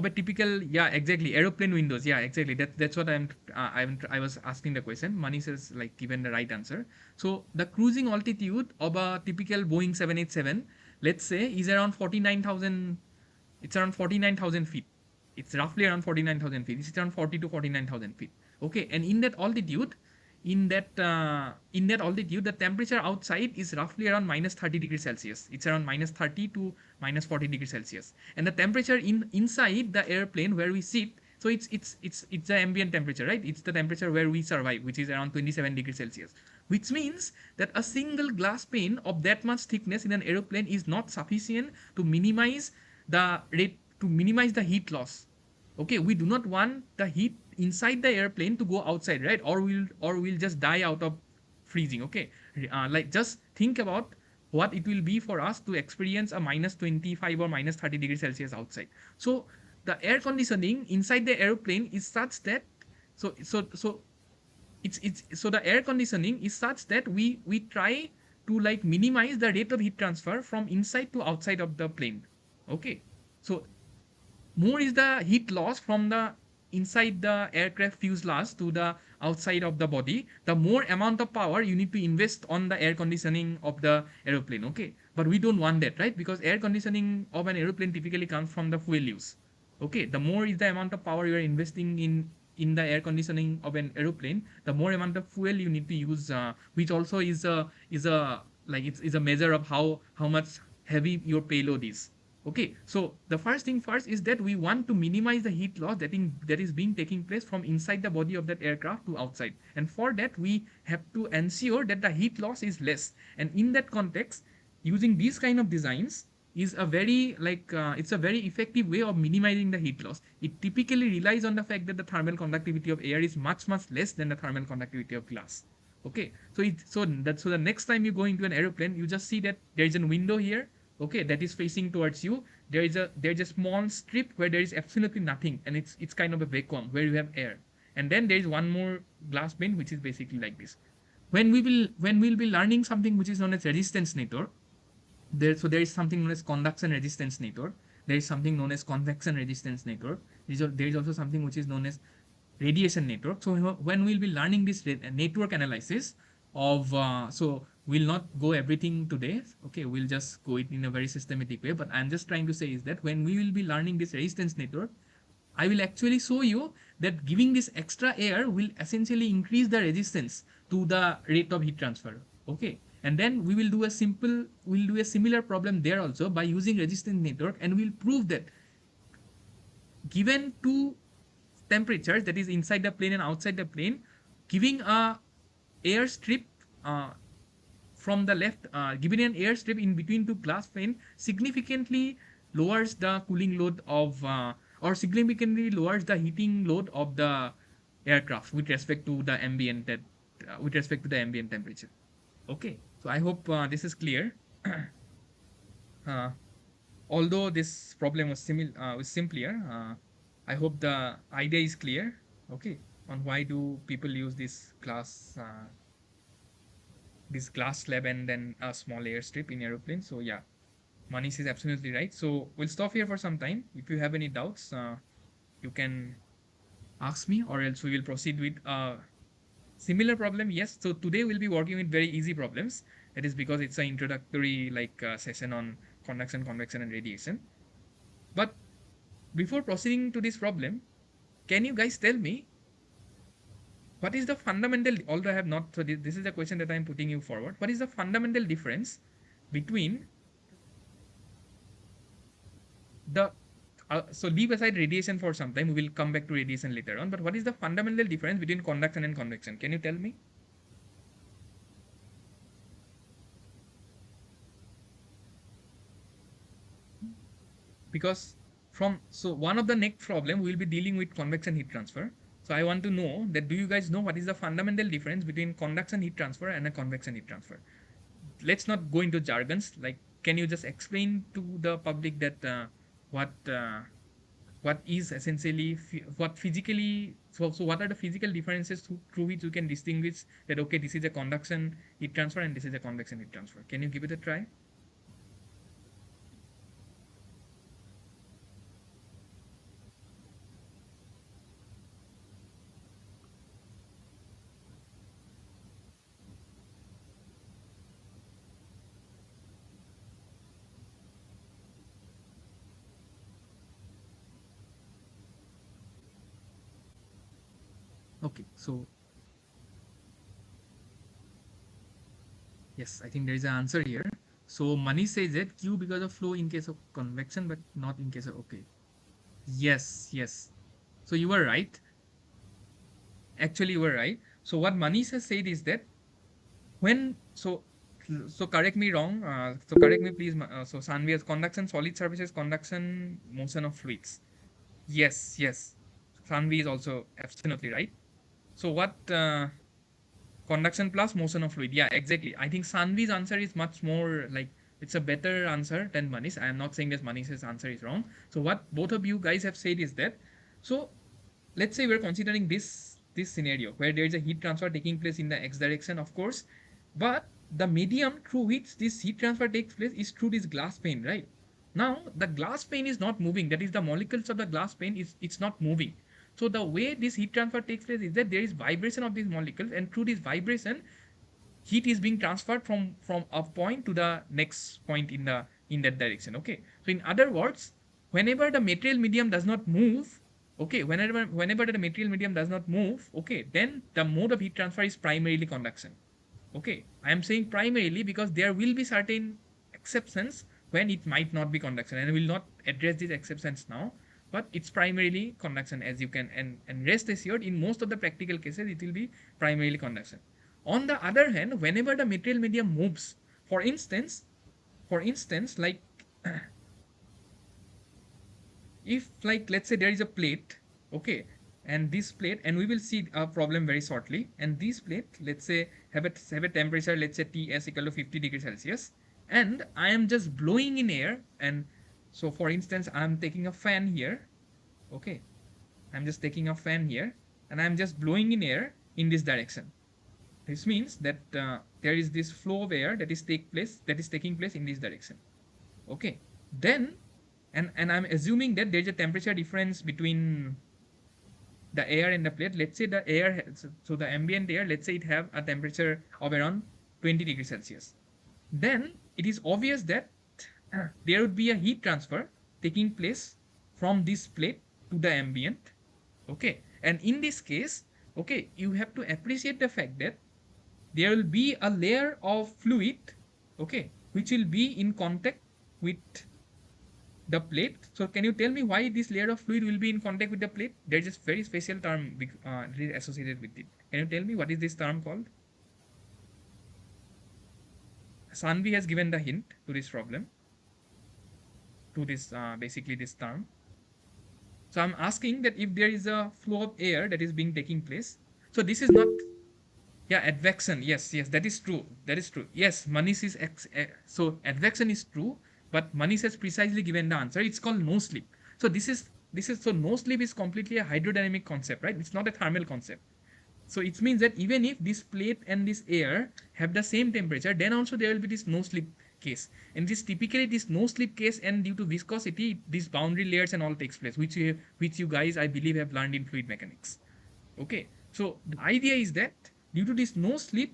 a typical, yeah, exactly, aeroplane windows, yeah, exactly, that's what I was asking the question. Manish has like given the right answer. So the cruising altitude of a typical Boeing 787, let's say, is around 49,000. It's around 49,000 feet. It's roughly around 49,000 feet. It's around 40 to 49,000 feet. Okay, and in that altitude, the temperature outside is roughly around minus 30 degrees Celsius. It's around minus 30 to minus 40 degrees Celsius. And the temperature inside the airplane where we sit, so it's the ambient temperature, right? It's the temperature where we survive, which is around 27 degrees Celsius. Which means that a single glass pane of that much thickness in an aeroplane is not sufficient to minimize the heat loss. Okay, we do not want the heat inside the airplane to go outside, right? Or we'll just die out of freezing. Okay, like just think about what it will be for us to experience a minus 25 or minus 30 degrees Celsius outside. So the air conditioning inside the airplane is such that, so it's so the air conditioning is such that we try to like minimize the rate of heat transfer from inside to outside of the plane. Okay, so more is the heat loss from the inside the aircraft fuselage to the outside of the body, the more amount of power you need to invest on the air conditioning of the aeroplane. Okay, but we don't want that, right? Because air conditioning of an aeroplane typically comes from the fuel use. Okay, the more is the amount of power you are investing in the air conditioning of an aeroplane, the more amount of fuel you need to use, which also is a like it's is a measure of how much heavy your payload is. Okay, so the first thing first is that we want to minimize the heat loss that is being taking place from inside the body of that aircraft to outside, and for that we have to ensure that the heat loss is less. And in that context, using these kind of designs is a very it's a very effective way of minimizing the heat loss. It typically relies on the fact that the thermal conductivity of air is much less than the thermal conductivity of glass. Okay, so the next time you go into an aeroplane, you just see that there is a window here, okay, that is facing towards you. There is a small strip where there is absolutely nothing, and it's kind of a vacuum where you have air. And then there is one more glass pane which is basically like this. When we'll be learning something which is known as resistance network, there is something known as conduction resistance network. There is something known as convection resistance network. There is also something which is known as radiation network. So when we'll be learning this network analysis of, so we'll not go everything today. Okay, we'll just go it in a very systematic way. But I'm just trying to say is that when we will be learning this resistance network, I will actually show you that giving this extra air will essentially increase the resistance to the rate of heat transfer. Okay. And then we'll do a similar problem there also by using resistance network, and we'll prove that given two temperatures, that is inside the plane and outside the plane, giving a air strip uh, from the left, giving an air strip in between two glass pane significantly lowers the cooling load of, or significantly lowers the heating load of the aircraft with respect to the ambient temperature. Okay, so I hope this is clear. uh, Although this problem was simpler, I hope the idea is clear. Okay, on why do people use this glass slab and then a small airstrip in aeroplane. So yeah, Manish is absolutely right. So we'll stop here for some time. If you have any doubts, you can ask me, or else we will proceed with a similar problem. Yes, so today we'll be working with very easy problems. That is because it's an introductory session on conduction, convection, and radiation. But before proceeding to this problem, can you guys tell me what is the fundamental, although I have not, so this is the question that I'm putting you forward. What is the fundamental difference between the, so leave aside radiation for some time, we will come back to radiation later on, but what is the fundamental difference between conduction and convection? Can you tell me? Because from, so one of the next problem we will be dealing with convection heat transfer. So I want to know that, do you guys know what is the fundamental difference between conduction heat transfer and a convection heat transfer? Let's not go into jargons. Like, can you just explain to the public that what uh, what is essentially what physically, so what are the physical differences through which you can distinguish that, okay, this is a conduction heat transfer and this is a convection heat transfer? Can you give it a try? Okay, so yes, I think there is an answer here. So money says that Q because of flow in case of convection, but not in case of, okay. Yes, yes. So you were right. Actually, you were right. So what Manish has said is that when, so correct me wrong. So correct me please. So Sanvi has conduction, solid surfaces, conduction, motion of fluids. Yes, yes. Sanvi is also absolutely right. So what conduction plus motion of fluid? Yeah, exactly. I think Sanvi's answer is much more like, it's a better answer than Manish. I am not saying that Manish's answer is wrong. So what both of you guys have said is that, so let's say we're considering this scenario where there is a heat transfer taking place in the x direction, of course, but the medium through which this heat transfer takes place is through this glass pane, right? Now the glass pane is not moving, that is the molecules of the glass pane is, it's not moving. So the way this heat transfer takes place is that there is vibration of these molecules, and through this vibration heat is being transferred from a point to the next point in that direction. Okay, so in other words, whenever the material medium does not move, okay, whenever the material medium does not move, okay, then the mode of heat transfer is primarily conduction. Okay, I am saying primarily because there will be certain exceptions when it might not be conduction, and I will not address these exceptions now, but it's primarily conduction, as you can, and rest assured, in most of the practical cases it will be primarily conduction. On the other hand, whenever the material medium moves, for instance, like if, like, let's say there is a plate, okay, and this plate, and we will see a problem very shortly, and this plate, let's say, have a temperature, let's say Ts equal to 50 degrees Celsius, and I am just blowing in air, and so for instance I'm taking a fan here, okay, I'm just taking a fan here, and I'm just blowing in air in this direction. This means that there is this flow of air that is taking place in this direction. Okay, then, and I'm assuming that there's a temperature difference between the air and the plate. Let's say the air so the ambient air, let's say it have a temperature of around 20 degrees Celsius. Then it is obvious that there would be a heat transfer taking place from this plate to the ambient. Okay, and in this case, okay, you have to appreciate the fact that there will be a layer of fluid, okay, which will be in contact with the plate. So can you tell me why this layer of fluid will be in contact with the plate? There's a very special term associated with it. Can you tell me what is this term called? Sanvi has given the hint to this problem, to this basically this term. So I'm asking that if there is a flow of air that is being taking place. So this is not, yeah, advection. Yes, yes, that is true. That is true. Yes, Manish is so advection is true, but Manish has precisely given the answer. It's called no slip. So this is so no slip is completely a hydrodynamic concept, right? It's not a thermal concept. So it means that even if this plate and this air have the same temperature, then also there will be this no slip case. And this typically this no slip case, and due to viscosity, these boundary layers and all takes place, which you guys I believe have learned in fluid mechanics. Okay, so the idea is that due to this no slip,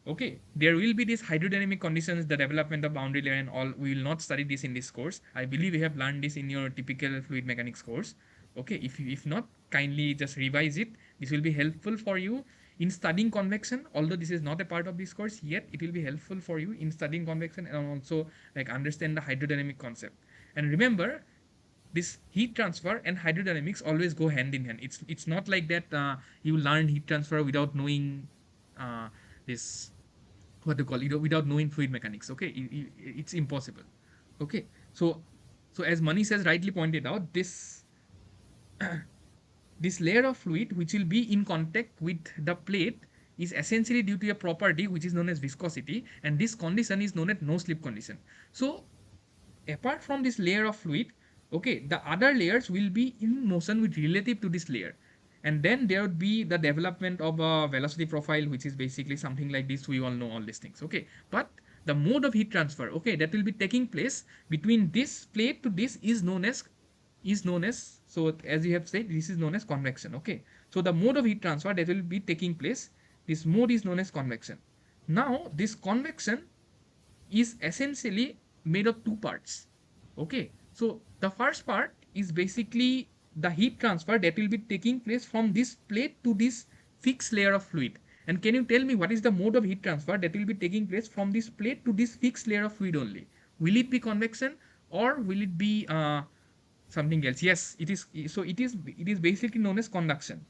okay, there will be these hydrodynamic conditions, the development of boundary layer and all. We will not study this in this course. I believe you have learned this in your typical fluid mechanics course. Okay, if not, kindly just revise it. This will be helpful for you in studying convection. Although this is not a part of this course, yet it will be helpful for you in studying convection and also like understand the hydrodynamic concept. And remember, this heat transfer and hydrodynamics always go hand in hand. It's not like that you learn heat transfer without knowing this, what to call it, without knowing fluid mechanics. Okay, it's impossible. Okay, so as Manish has rightly pointed out, this this layer of fluid which will be in contact with the plate is essentially due to a property which is known as viscosity, and this condition is known as no slip condition. So apart from this layer of fluid, okay, the other layers will be in motion with relative to this layer, and then there would be the development of a velocity profile, which is basically something like this. We all know all these things, okay, but the mode of heat transfer, okay, that will be taking place between this plate to this is known as, so as you have said, this is known as convection, okay. So the mode of heat transfer that will be taking place, this mode is known as convection. Now this convection is essentially made of two parts. Okay, so the first part is basically the heat transfer that will be taking place from this plate to this fixed layer of fluid. And can you tell me what is the mode of heat transfer that will be taking place from this plate to this fixed layer of fluid only? Will it be convection, or will it be something else? Yes, it is. So it is basically known as conduction.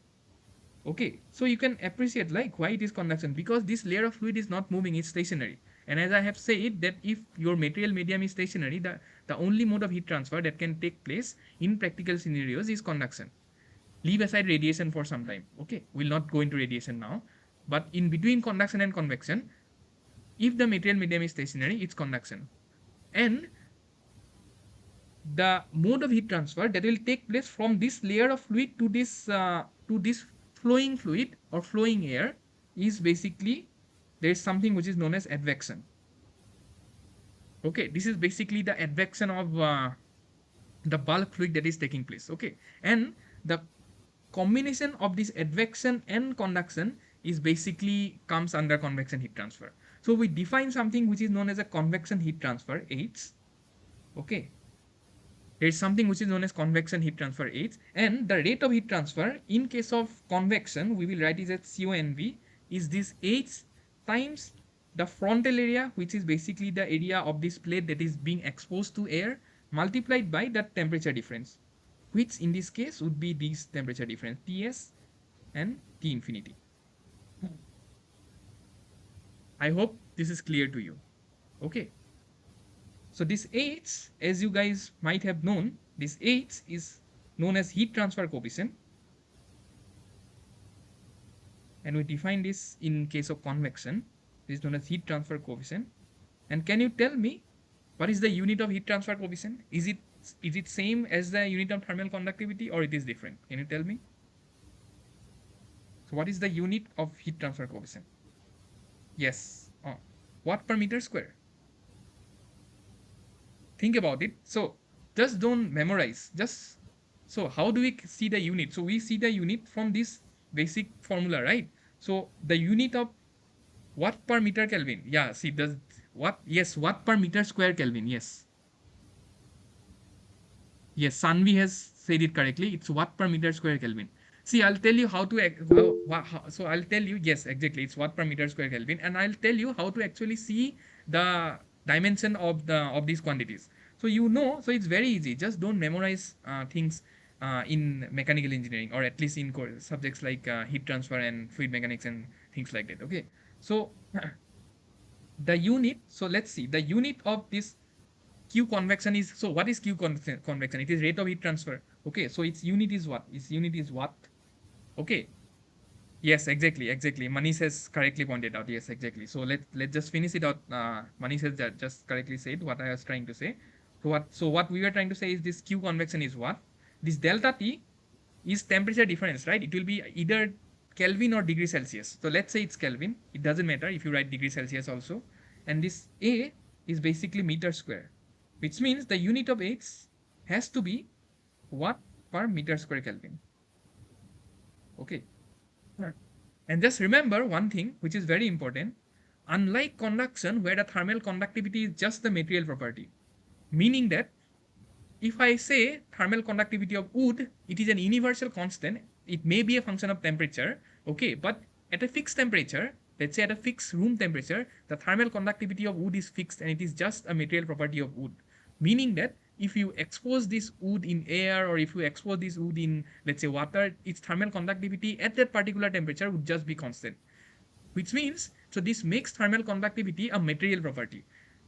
Okay, so you can appreciate like why it is conduction, because this layer of fluid is not moving, it's stationary. And as I have said that if your material medium is stationary, the only mode of heat transfer that can take place in practical scenarios is conduction. Leave aside radiation for some time. Okay, we'll not go into radiation now. But in between conduction and convection, if the material medium is stationary, it's conduction. And the mode of heat transfer that will take place from this layer of fluid to this flowing fluid or flowing air is basically, there is something which is known as advection. Okay, this is basically the advection of the bulk fluid that is taking place. Okay, and the combination of this advection and conduction is basically comes under convection heat transfer. So we define something which is known as a convection heat transfer, H. Okay, there is something which is known as convection heat transfer, H, and the rate of heat transfer in case of convection, we will write it as CONV, is this H times the frontal area, which is basically the area of this plate that is being exposed to air, multiplied by the temperature difference, which in this case would be this temperature difference, Ts and T infinity. I hope this is clear to you. Okay. So this H, as you guys might have known, this H is known as heat transfer coefficient, and we define this in case of convection. This is known as heat transfer coefficient. And can you tell me what is the unit of heat transfer coefficient? Is it same as the unit of thermal conductivity, or it is different? Can you tell me? So what is the unit of heat transfer coefficient? Yes, watt per meter square. Think about it. So just don't memorize. Just, so how do we see the unit? So we see the unit from this basic formula, right? So the unit of watt per meter Kelvin. Yeah, see, does what? Yes, watt per meter square Kelvin. Yes. Yes, Sanvi has said it correctly. It's watt per meter square Kelvin. See, I'll tell you how to so I'll tell you, yes, exactly, it's watt per meter square Kelvin, and I'll tell you how to actually see the dimension of these quantities. So so it's very easy. Just don't memorize things in mechanical engineering, or at least in subjects like heat transfer and fluid mechanics and things like that. Okay, so the unit. So let's see the unit of this Q convection is, so what is Q convection? It is rate of heat transfer. Okay, so its unit is what? Its unit is watt. Okay. Yes, exactly. Manish has correctly pointed out. Yes, exactly. So let's just finish it out. Manish has just correctly said what I was trying to say. So what we were trying to say is this Q convection is what? This delta T is temperature difference, right? It will be either Kelvin or degree Celsius. So let's say it's Kelvin. It doesn't matter if you write degree Celsius also. And this A is basically meter square, which means the unit of H has to be watt per meter square Kelvin. Okay. Right. And just remember one thing which is very important. Unlike conduction, where the thermal conductivity is just the material property, meaning that if I say thermal conductivity of wood, it is an universal constant. It may be a function of temperature, okay, but at a fixed temperature, let's say at a fixed room temperature, the thermal conductivity of wood is fixed, and it is just a material property of wood. Meaning that if you expose this wood in air, or if you expose this wood in, let's say, water, its thermal conductivity at that particular temperature would just be constant. Which means, so this makes thermal conductivity a material property.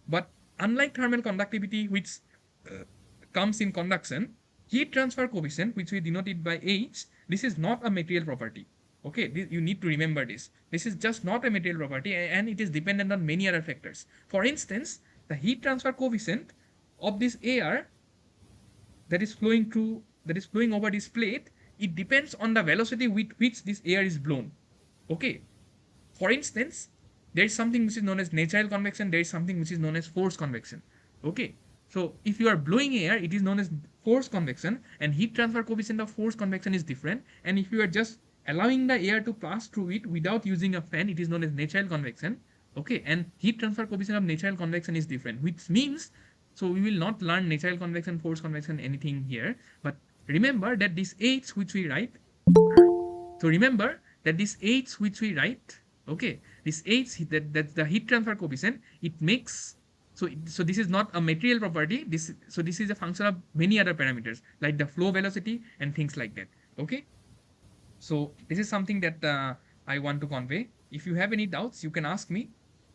But unlike thermal conductivity, which comes in conduction, heat transfer coefficient, which we denote it by H, this is not a material property. Okay, you need to remember this. This is just not a material property, and it is dependent on many other factors. For instance, the heat transfer coefficient of this air that is flowing over this plate, it depends on the velocity with which this air is blown. Okay, for instance, there is something which is known as natural convection, there is something which is known as forced convection. Okay, so if you are blowing air, it is known as forced convection, and heat transfer coefficient of forced convection is different. And if you are just allowing the air to pass through it without using a fan, it is known as natural convection. Okay, and heat transfer coefficient of natural convection is different, which means, so we will not learn natural convection, forced convection, anything here. But remember that this H which we write, so remember that this H which we write, okay, this H, that's the heat transfer coefficient. It makes, so this is not a material property. This is a function of many other parameters like the flow velocity and things like that. Okay, so this is something that I want to convey. If you have any doubts, you can ask me,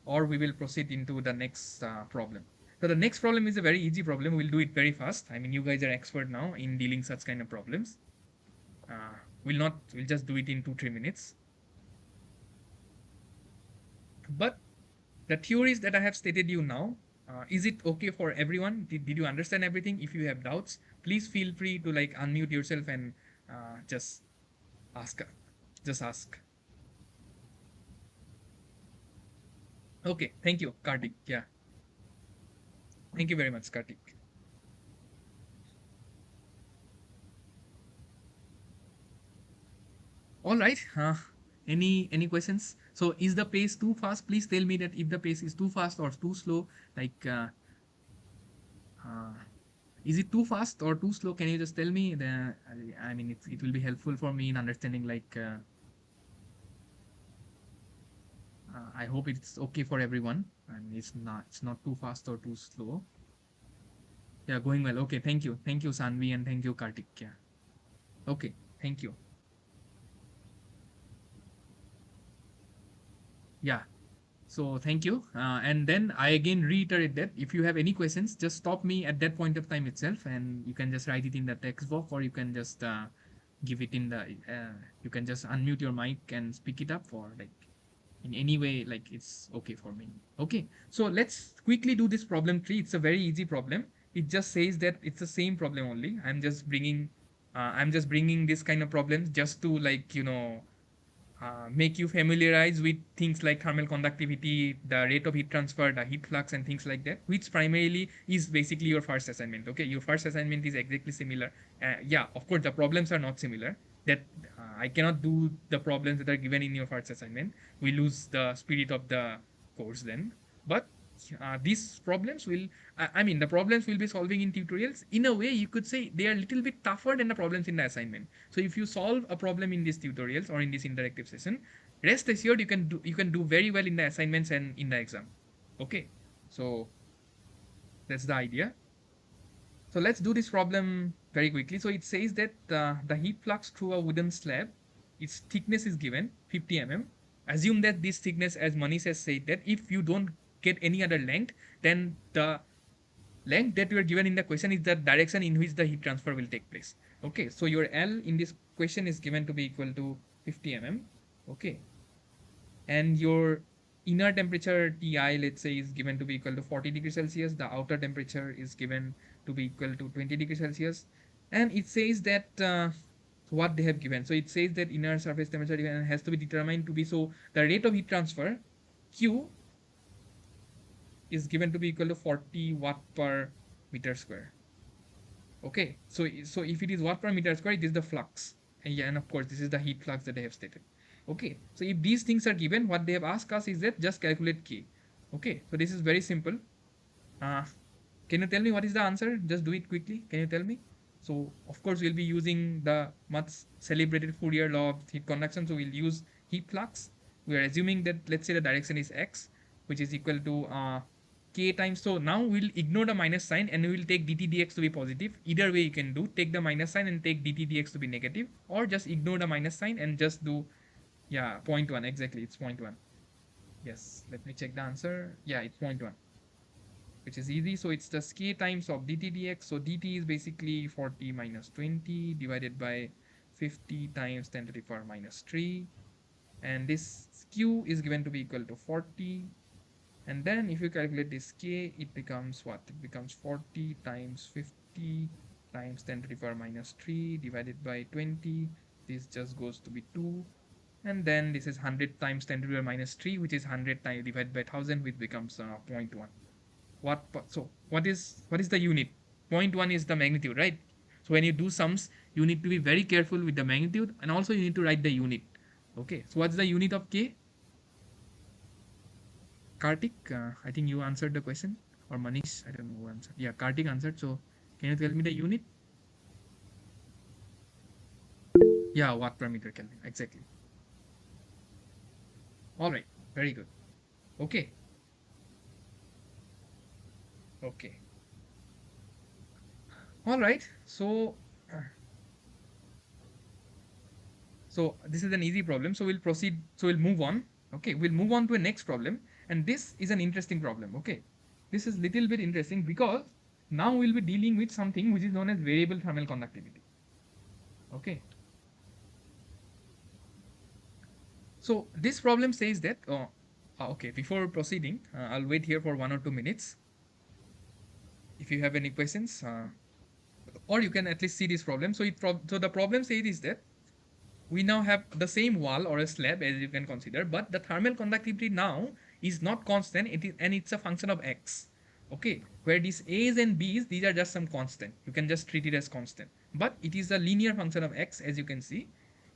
or we will proceed into the next problem. So the next problem is a very easy problem. We'll do it very fast. I mean, you guys are expert now in dealing such kind of problems. Uh, we'll just do it in 2-3 minutes. But the theories that I have stated you now, is it okay for everyone? Did you understand everything? If you have doubts, please feel free to like unmute yourself and just ask. Just ask. Okay, thank you, Kartik. Yeah, thank you very much, Kartik. All right. Any questions? So is the pace too fast? Please tell me that if the pace is too fast or too slow. Like, uh, is it too fast or too slow? Can you just tell me? I mean, it will be helpful for me in understanding. Like, I hope it's okay for everyone, and it's not too fast or too slow. Yeah, going well. Okay, thank you, Sanvi, and thank you, Kartik. Yeah. Okay, thank you. Yeah. So thank you. And then I again reiterate that if you have any questions, just stop me at that point of time itself, and you can just write it in the text box, or you can just give it in the. You can just unmute your mic and speak it up, or like in any way, like it's okay for me. Okay. So let's quickly do this problem 3. It's a very easy problem. It just says that it's the same problem only. I'm just bringing this kind of problems just to like make you familiarize with things like thermal conductivity, the rate of heat transfer, the heat flux, and things like that, which primarily is basically your first assignment. Okay, your first assignment is exactly similar. Yeah, of course, the problems are not similar. That I cannot do the problems that are given in your first assignment. We lose the spirit of the course then. But these problems will, I mean, the problems we'll be solving in tutorials. In a way, you could say they are a little bit tougher than the problems in the assignment. So if you solve a problem in these tutorials or in this interactive session, rest assured you can do very well in the assignments and in the exam. Okay, so that's the idea. So let's do this problem very quickly. So it says that the heat flux through a wooden slab, its thickness is given 50 mm. Assume that this thickness, as Manish has said, that if you don't get any other length, then the length that you are given in the question is the direction in which the heat transfer will take place. Okay, so your L in this question is given to be equal to 50 mm. Okay, and your inner temperature Ti, let's say, is given to be equal to 40 degrees Celsius. The outer temperature is given to be equal to 20 degrees Celsius. And it says that what they have given. So it says that inner surface temperature has to be determined to be, so the rate of heat transfer Q is given to be equal to 40 watt per meter square. Okay, so if it is watt per meter square, it is the flux. And yeah, and of course, this is the heat flux that they have stated. Okay, so if these things are given, what they have asked us is that just calculate K. Okay, so this is very simple. Uh, can you tell me what is the answer? Just do it quickly. Can you tell me? So, of course, we'll be using the much celebrated Fourier law of heat conduction. So, we'll use heat flux. We are assuming that, let's say, the direction is x, which is equal to k times. So, now we'll ignore the minus sign and we will take dt dx to be positive. Either way, you can do. Take the minus sign and take dt dx to be negative, or just ignore the minus sign and just do, yeah, zero point 0.1. Exactly, it's zero point 0.1. Yes, let me check the answer. Yeah, it's zero point 0.1, which is easy. So it's just k times of dt dx. So dt is basically 40 minus 20 divided by 50 times 10 to the power minus 3. And this q is given to be equal to 40. And then if you calculate this k, it becomes what? It becomes 40 times 50 times 10 to the power minus 3 divided by 20. This just goes to be 2. And then this is 100 times 10 to the power minus 3, which is 100 times divided by 1000, which becomes 0.1. What is the unit? 0.1 is the magnitude, right? So when you do sums, you need to be very careful with the magnitude, and also you need to write the unit. Okay, so what's the unit of k? Kartik, I think you answered the question, or Manish, I don't know who answered. Yeah, Kartik answered. So can you tell me the unit? Yeah, watt per meter Kelvin. Exactly. All right. Very good. Okay. Okay. All right. So this is an easy problem. So we'll proceed. So we'll move on. Okay. We'll move on to a next problem. And this is an interesting problem. Okay. This is little bit interesting because now we'll be dealing with something which is known as variable thermal conductivity. Okay. So this problem says that, okay, before proceeding, I'll wait here for 1 or 2 minutes. If you have any questions, or you can at least see this problem. So the problem says is that we now have the same wall or a slab as you can consider, but the thermal conductivity now is not constant, and it's a function of x. Okay, where these a's and b's, these are just some constant, you can just treat it as constant, but it is a linear function of x, as you can see.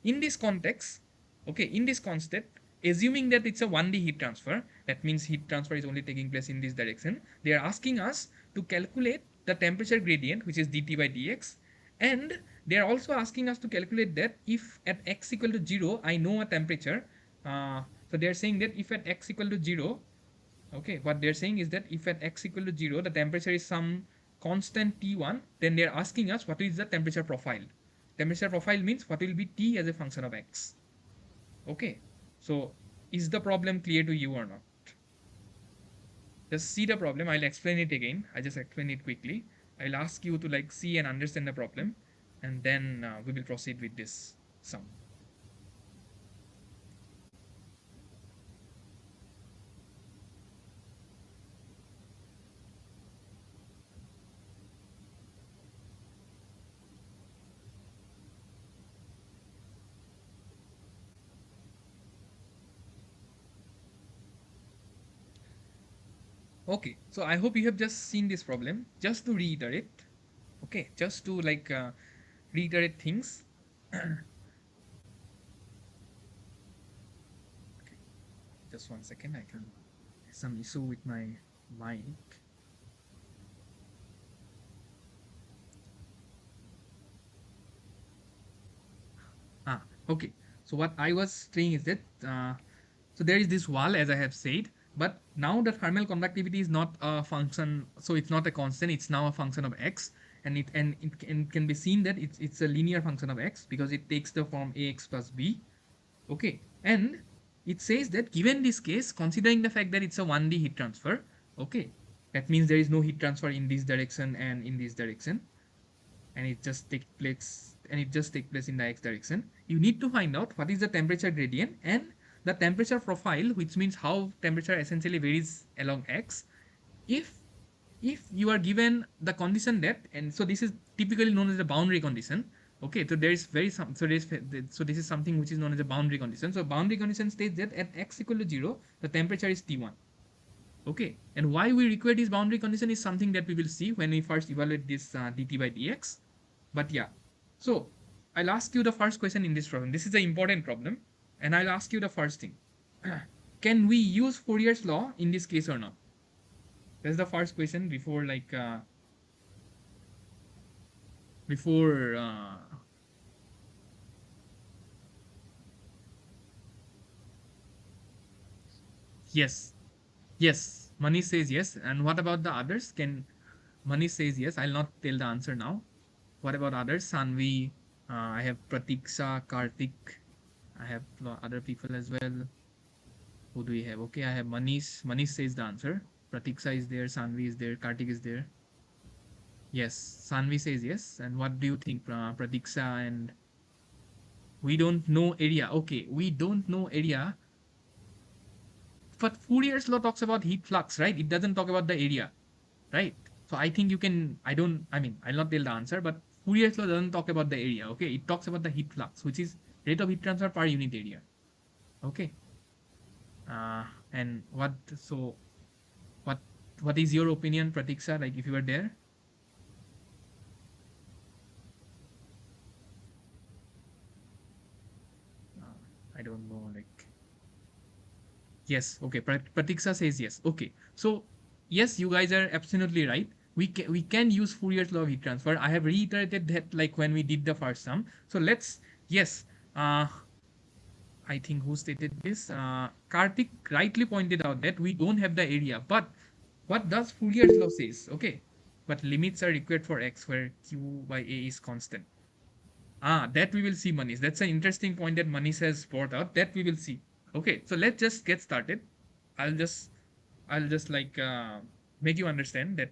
In this context, okay, in this constant, assuming that it's a 1D heat transfer, that means heat transfer is only taking place in this direction, they are asking us to calculate the temperature gradient, which is dt by dx. And they are also asking us to calculate that if at x equal to 0, I know a temperature. So they are saying that if at x equal to 0, okay, what they're saying is that if at x equal to 0, the temperature is some constant T1, then they're asking us what is the temperature profile. Temperature profile means what will be T as a function of x. Okay, so is the problem clear to you or not? Just see the problem. I'll explain it again. I just explain it quickly. I'll ask you to like see and understand the problem, and then we will proceed with this sum. Okay, so I hope you have just seen this problem. Just to reiterate, okay, just to like reiterate things. Okay, just 1 second. I can some issue with my mic. Okay. So what I was saying is that so there is this wall, as I have said, but now the thermal conductivity is not a function, so it's not a constant. It's now a function of x, and can be seen that it's a linear function of x because it takes the form ax plus b. Okay, and it says that given this case, considering the fact that it's a 1D heat transfer, okay, that means there is no heat transfer in this direction and in this direction, and it just take place in the x direction. You need to find out what is the temperature gradient and the temperature profile, which means how temperature essentially varies along x. If if you are given the condition that, and so this is typically known as the boundary condition. Okay, so there is very some so there is so this is something which is known as a boundary condition. So boundary condition states that at x equal to 0, the temperature is T1. Okay, and why we require this boundary condition is something that we will see when we first evaluate this dt by dx. But yeah, so I'll ask you the first question in this problem. This is an important problem, and I'll ask you the first thing. Can we use Fourier's law in this case or not? That's the first question before before yes, yes. Manish says yes. And what about the others? Can Manish says yes. I'll not tell the answer now. What about others? Sanvi, I have Pratiksha, Karthik. I have other people as well. Who do we have? Okay, I have Manish. Manish says the answer. Pratiksha is there. Sanvi is there. Karthik is there. Yes, Sanvi says yes. And what do you think, Pratiksha and We don't know area. Okay, we don't know area. But Fourier's law talks about heat flux, right? It doesn't talk about the area, right? So I think you can, I mean, I'll not tell the answer, but Fourier's law doesn't talk about the area, okay? It talks about the heat flux, which is rate of heat transfer per unit area, okay? And what, what is your opinion, Pratiksha, like if you were there? Uh, I don't know, like, yes, okay, Pratiksha says yes, okay. So, yes, you guys are absolutely right. We can use Fourier's law of heat transfer. I have reiterated that like when we did the first sum. So let's, yes, uh, I think who stated this? Karthik rightly pointed out that we don't have the area. But what does Fourier's law says? Okay. But limits are required for x where q by a is constant. That we will see, Manish. That's an interesting point that Manish has brought out. That we will see. Okay, so let's just get started. I'll just I'll just like make you understand that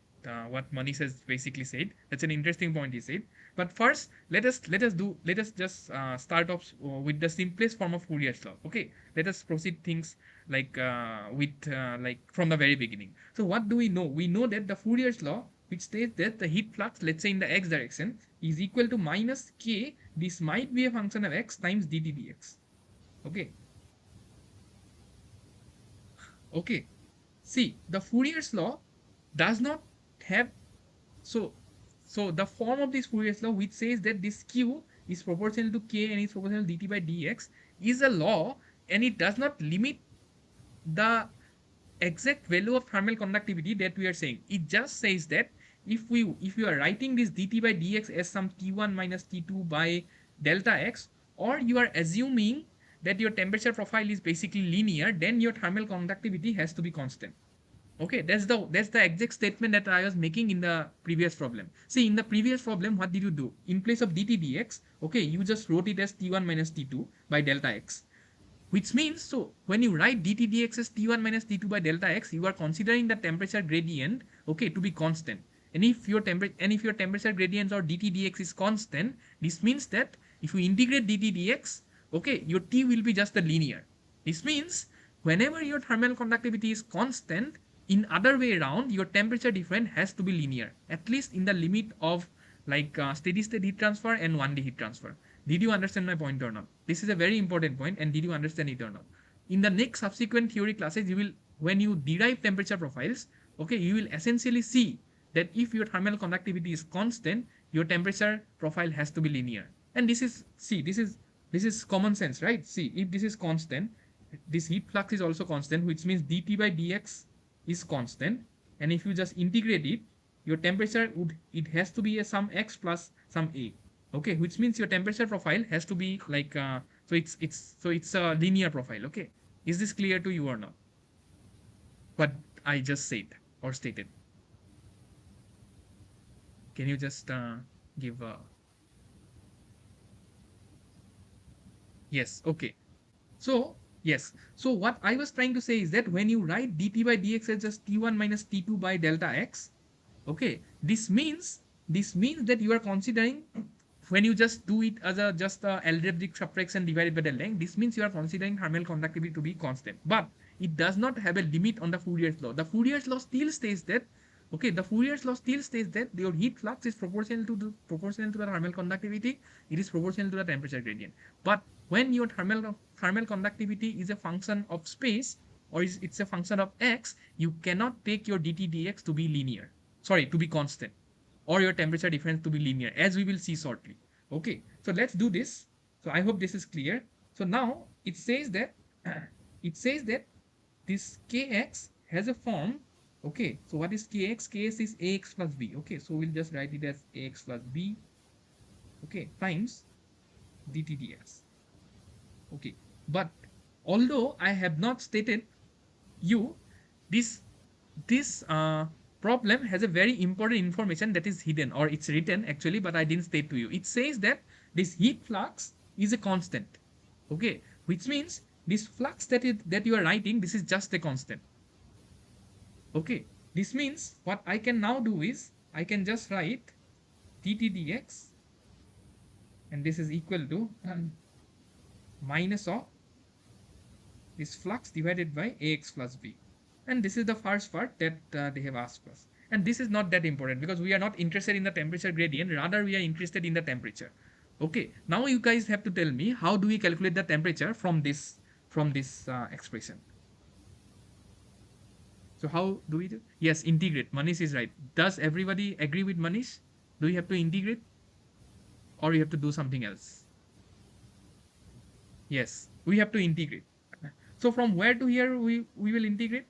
what Manish has basically said. That's an interesting point he said. But first, let us just start off with the simplest form of Fourier's law. Okay, let us proceed things like with like from the very beginning. So what do we know? We know that the Fourier's law, which states that the heat flux, let's say in the x direction, is equal to minus k. This might be a function of x times dt dx. Okay, okay. See, the Fourier's law does not have so so the form of this Fourier's law which says that this q is proportional to k and is proportional to dt by dx is a law, and it does not limit the exact value of thermal conductivity that we are saying. It just says that if you are writing this dt by dx as some t1 minus t2 by delta x, or you are assuming that your temperature profile is basically linear, then your thermal conductivity has to be constant. Okay, that's the exact statement that I was making in the previous problem. See, in the previous problem, what did you do? In place of dt dx, okay, you just wrote it as t1 minus t2 by delta x. Which means, so when you write dt dx as t1 minus t2 by delta x, you are considering the temperature gradient, okay, to be constant. And if your temperature gradient or dt dx is constant, this means that if you integrate dt dx, okay, your t will be just a linear. This means whenever your thermal conductivity is constant, in other way around, your temperature difference has to be linear, at least in the limit of like steady state heat transfer and 1D heat transfer. Did you understand my point or not? This is a very important point, and did you understand it or not? In the next subsequent theory classes, you will, when you derive temperature profiles, okay, you will essentially see that if your thermal conductivity is constant, your temperature profile has to be linear. And this is, see, this is common sense, right? See, if this is constant, this heat flux is also constant, which means dt by dx is constant. And if you just integrate it, your temperature would, it has to be a some x plus some a. Okay, which means your temperature profile has to be like it's a linear profile. Okay, is this clear to you or not, what I just said or stated? Can you just give a yes? Okay, so yes, so what I was trying to say is that when you write dt by dx as just t1 minus t2 by delta x, okay, this means that you are considering, when you just do it as a just a algebraic subtraction divided by the length, this means you are considering thermal conductivity to be constant. But it does not have a limit on the Fourier's law. The Fourier's law still states that, okay, the Fourier's law still states that your heat flux is proportional to the thermal conductivity. It is proportional to the temperature gradient. But when your thermal conductivity is a function of space, or it's a function of x, you cannot take your dt dx to be linear, sorry, to be constant, or your temperature difference to be linear, as we will see shortly. Okay, so let's do this. So I hope this is clear. So now it says that it says that this kx has a form. Okay, so what is kx? Kx is ax plus b. Okay, so we'll just write it as ax plus b, okay, times dt dx. Okay, but although I have not stated you, this this problem has a very important information that is hidden, or it's written actually, but I didn't state to you. It says that this heat flux is a constant. Okay, which means this flux that you are writing, this is just a constant. Okay, this means what I can now do is I can just write dt dx, and this is equal to minus of this flux divided by ax plus b. And this is the first part that they have asked us. And this is not that important because we are not interested in the temperature gradient, rather we are interested in the temperature. Okay, now you guys have to tell me how do we calculate the temperature from this expression. So how do we do? Yes, integrate. Manish is right. Does everybody agree with Manish? Do you have to integrate or you have to do something else? Yes, we have to integrate. So from where to here we will integrate?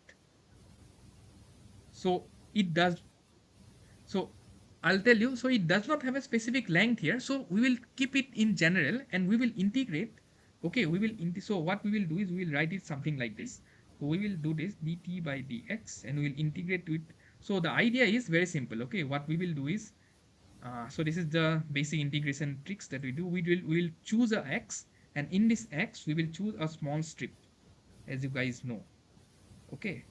So it does. So I'll tell you. So it does not have a specific length here. So we will keep it in general and we will integrate. Okay, we will. So what we will do is we will write it something like this. So we will do this dt by dx and we will integrate to it. So the idea is very simple. Okay, what we will do is so this is the basic integration tricks that we will choose a x, and in this x we will choose a small strip, as you guys know. Okay,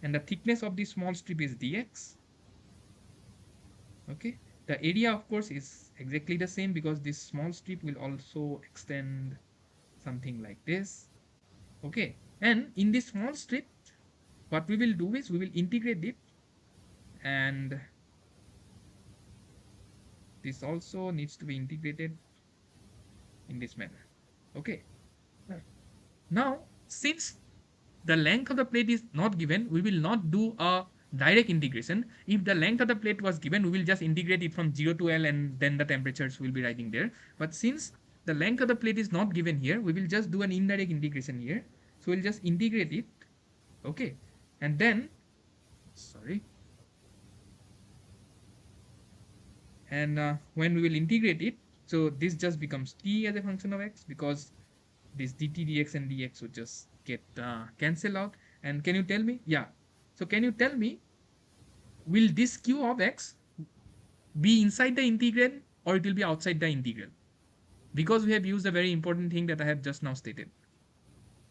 and the thickness of this small strip is dx. Okay, the area of course is exactly the same because this small strip will also extend something like this. Okay, and in this small strip what we will do is we will integrate it, and this also needs to be integrated in this manner. Okay, now since the length of the plate is not given, we will not do a direct integration. If the length of the plate was given, we will just integrate it from 0 to L and then the temperatures will be writing there. But since the length of the plate is not given here, we will just do an indirect integration here. So we'll just integrate it. Okay. And then, sorry. And when we will integrate it, so this just becomes t as a function of x because this dt dx and dx would just get cancel out. And can you tell me? Yeah. So can you tell me, will this q of x be inside the integral or it will be outside the integral? Because we have used a very important thing that I have just now stated.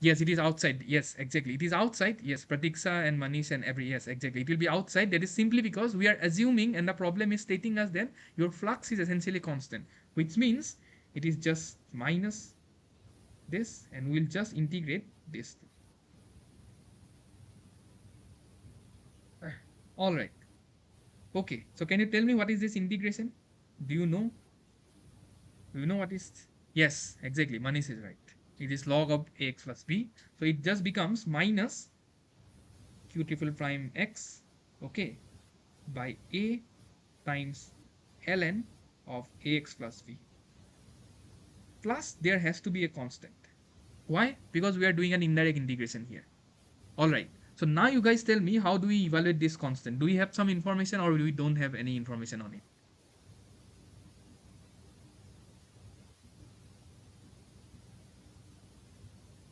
Yes, it is outside. Yes, exactly. It is outside. Yes, Pratiksha and Manish and every. Yes, exactly. It will be outside. That is simply because we are assuming, and the problem is stating us that your flux is essentially constant, which means it is just minus this, and we'll just integrate this. All right. Okay. So can you tell me what is this integration? Do you know? Do you know what is? Yes, exactly. Manish is right. It is log of ax plus b. So it just becomes minus q triple prime x, okay, by a times ln of ax plus b. Plus there has to be a constant. Why? Because we are doing an indirect integration here. All right. So now you guys tell me, how do we evaluate this constant? Do we have some information or we don't have any information on it?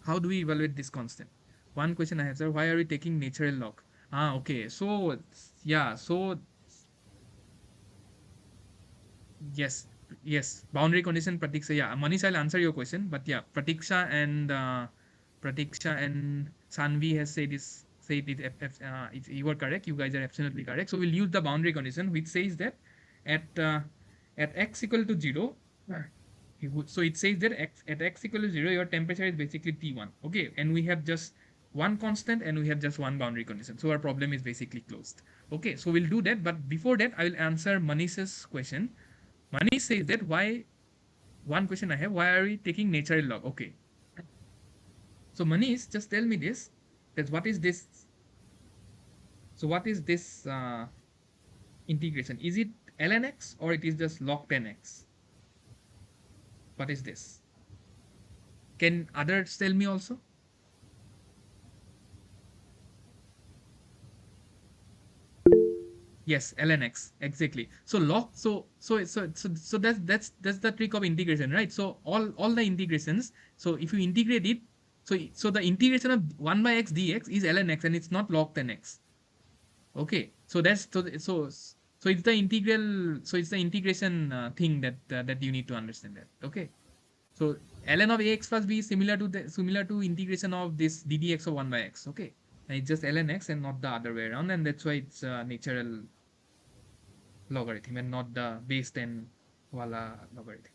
How do we evaluate this constant? One question I have, sir, why are we taking natural log? Okay. So yeah, so yes, yes. Boundary condition, Pratiksha. Yeah, Manish, I'll answer your question. But yeah, Pratiksha and Sanvi has said it. You are correct. You guys are absolutely correct. So we'll use the boundary condition, which says that at x equal to 0, so it says that at x equal to 0, your temperature is basically T1. Okay, and we have just one constant and we have just one boundary condition. So our problem is basically closed. Okay, so we'll do that. But before that, I will answer Manish's question. Manish says that why, one question I have, why are we taking natural log? Okay. So Manish, just tell me this, that what is this? So what is this integration? Is it ln x or it is just log 10x? What is this? Can others tell me also? Yes, ln x exactly. So log, so that's the trick of integration, right? So all the integrations. So if you integrate it, so the integration of 1 by x dx is ln x and it's not log 10x. Okay, so so it's the integral. So it's the integration thing that you need to understand that. Okay, so ln of ax plus b is similar to integration of this ddx of 1 by x. Okay, and it's just ln x and not the other way around, and that's why it's natural logarithm and not the base 10 wala logarithm.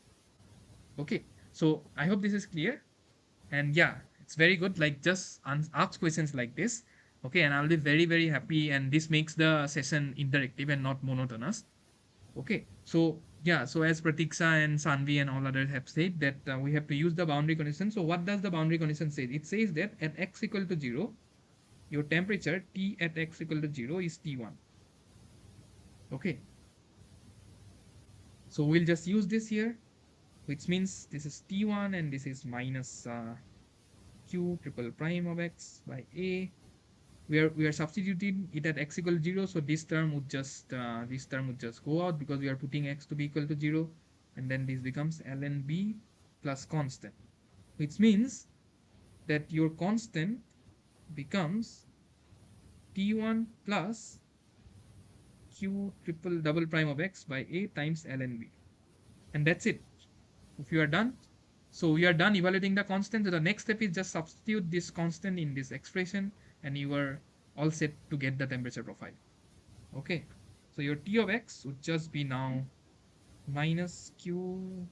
Okay, so I hope this is clear. And yeah, it's very good. Like just ask questions like this. Okay, and I'll be very, very happy. And this makes the session interactive and not monotonous. Okay, so yeah, so as Pratiksha and Sanvi and all others have said that we have to use the boundary condition. So what does the boundary condition say? It says that at x equal to 0, your temperature T at x equal to 0 is T1. Okay, so we'll just use this here, which means this is T1 and this is minus Q triple prime of x by A. We are substituting it at x equal to 0, so this term would just go out because we are putting x to be equal to 0, and then this becomes ln b plus constant, which means that your constant becomes t1 plus q triple double prime of x by a times ln b, and that's it. If you are done, so we are done evaluating the constant. So the next step is just substitute this constant in this expression, and you are all set to get the temperature profile. Okay, so your T of x would just be now minus q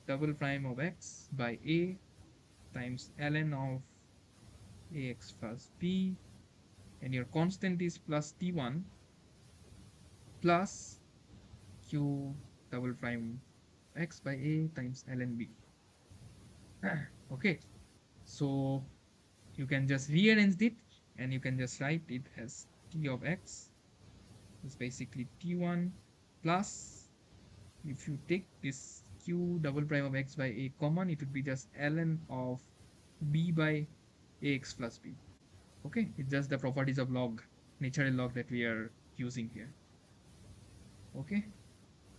double prime of x by a times ln of ax plus b, and your constant is plus T1 plus q double prime x by a times ln b. Okay, so you can just rearrange it and you can just write it as T of x is basically T1 plus, if you take this q double prime of x by a common, it would be just ln of b by ax plus b. Okay, it's just the properties of log, natural log that we are using here. Okay,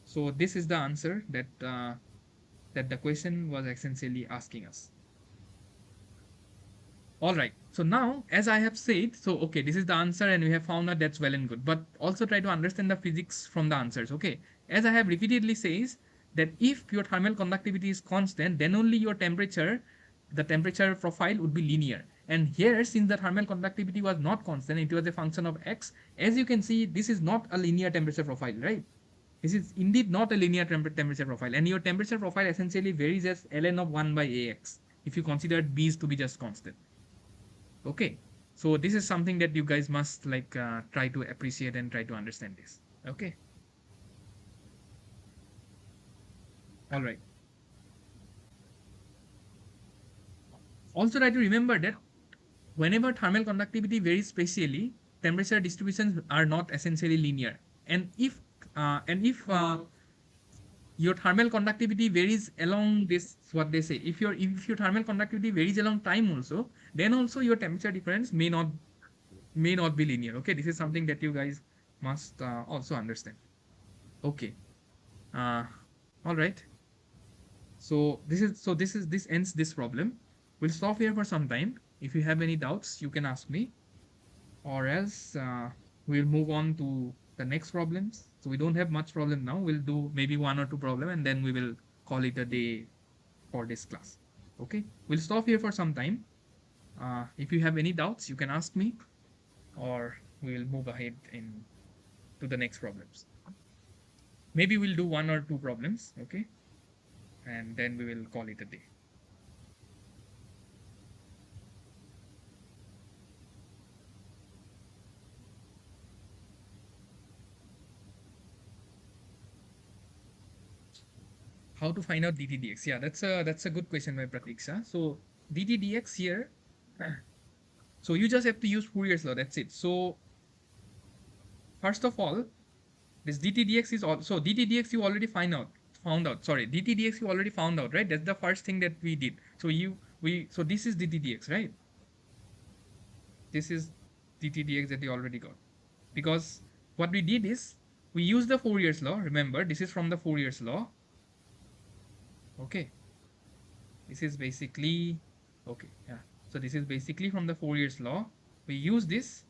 so this is the answer that the question was essentially asking us. All right. So now, as I have said, so okay, this is the answer, and we have found that that's well and good. But also try to understand the physics from the answers. Okay. As I have repeatedly says that if your thermal conductivity is constant, then only your temperature, the temperature profile would be linear. And here, since the thermal conductivity was not constant, it was a function of x. As you can see, this is not a linear temperature profile, right? This is indeed not a linear temperature profile, and your temperature profile essentially varies as ln of 1 by ax if you consider b's to be just constant. Okay, so this is something that you guys must like try to appreciate and try to understand this. Okay, all right. Also try to remember that whenever thermal conductivity varies spatially, temperature distributions are not essentially linear. And if your thermal conductivity varies along this, what they say, if your thermal conductivity varies along time also, then also your temperature difference may not be linear. Okay, this is something that you guys must also understand. Okay. Uh, all right. So this ends this problem. We'll stop here for some time. If you have any doubts, you can ask me, or else we'll move on to the next problems. So we don't have much problem now. We'll do maybe one or two problem, and then we will call it a day for this class. Okay, we'll stop here for some time. If you have any doubts, you can ask me, or we will move ahead in to the next problems. Maybe we'll do one or two problems. Okay, and then we will call it a day. How to find out dtdx? Yeah, that's a good question by Pratiksha. So dtdx here, so you just have to use Fourier's law. That's it. So first of all, this dtdx is also dtdx you already found out. Sorry, dtdx you already found out, right? That's the first thing that we did. So so this is dtdx, right? This is dtdx that you already got, because what we did is we use the Fourier's law. Remember, this is from the Fourier's law. Okay, this is basically okay. Yeah. So this is basically from the Fourier's law. We use this.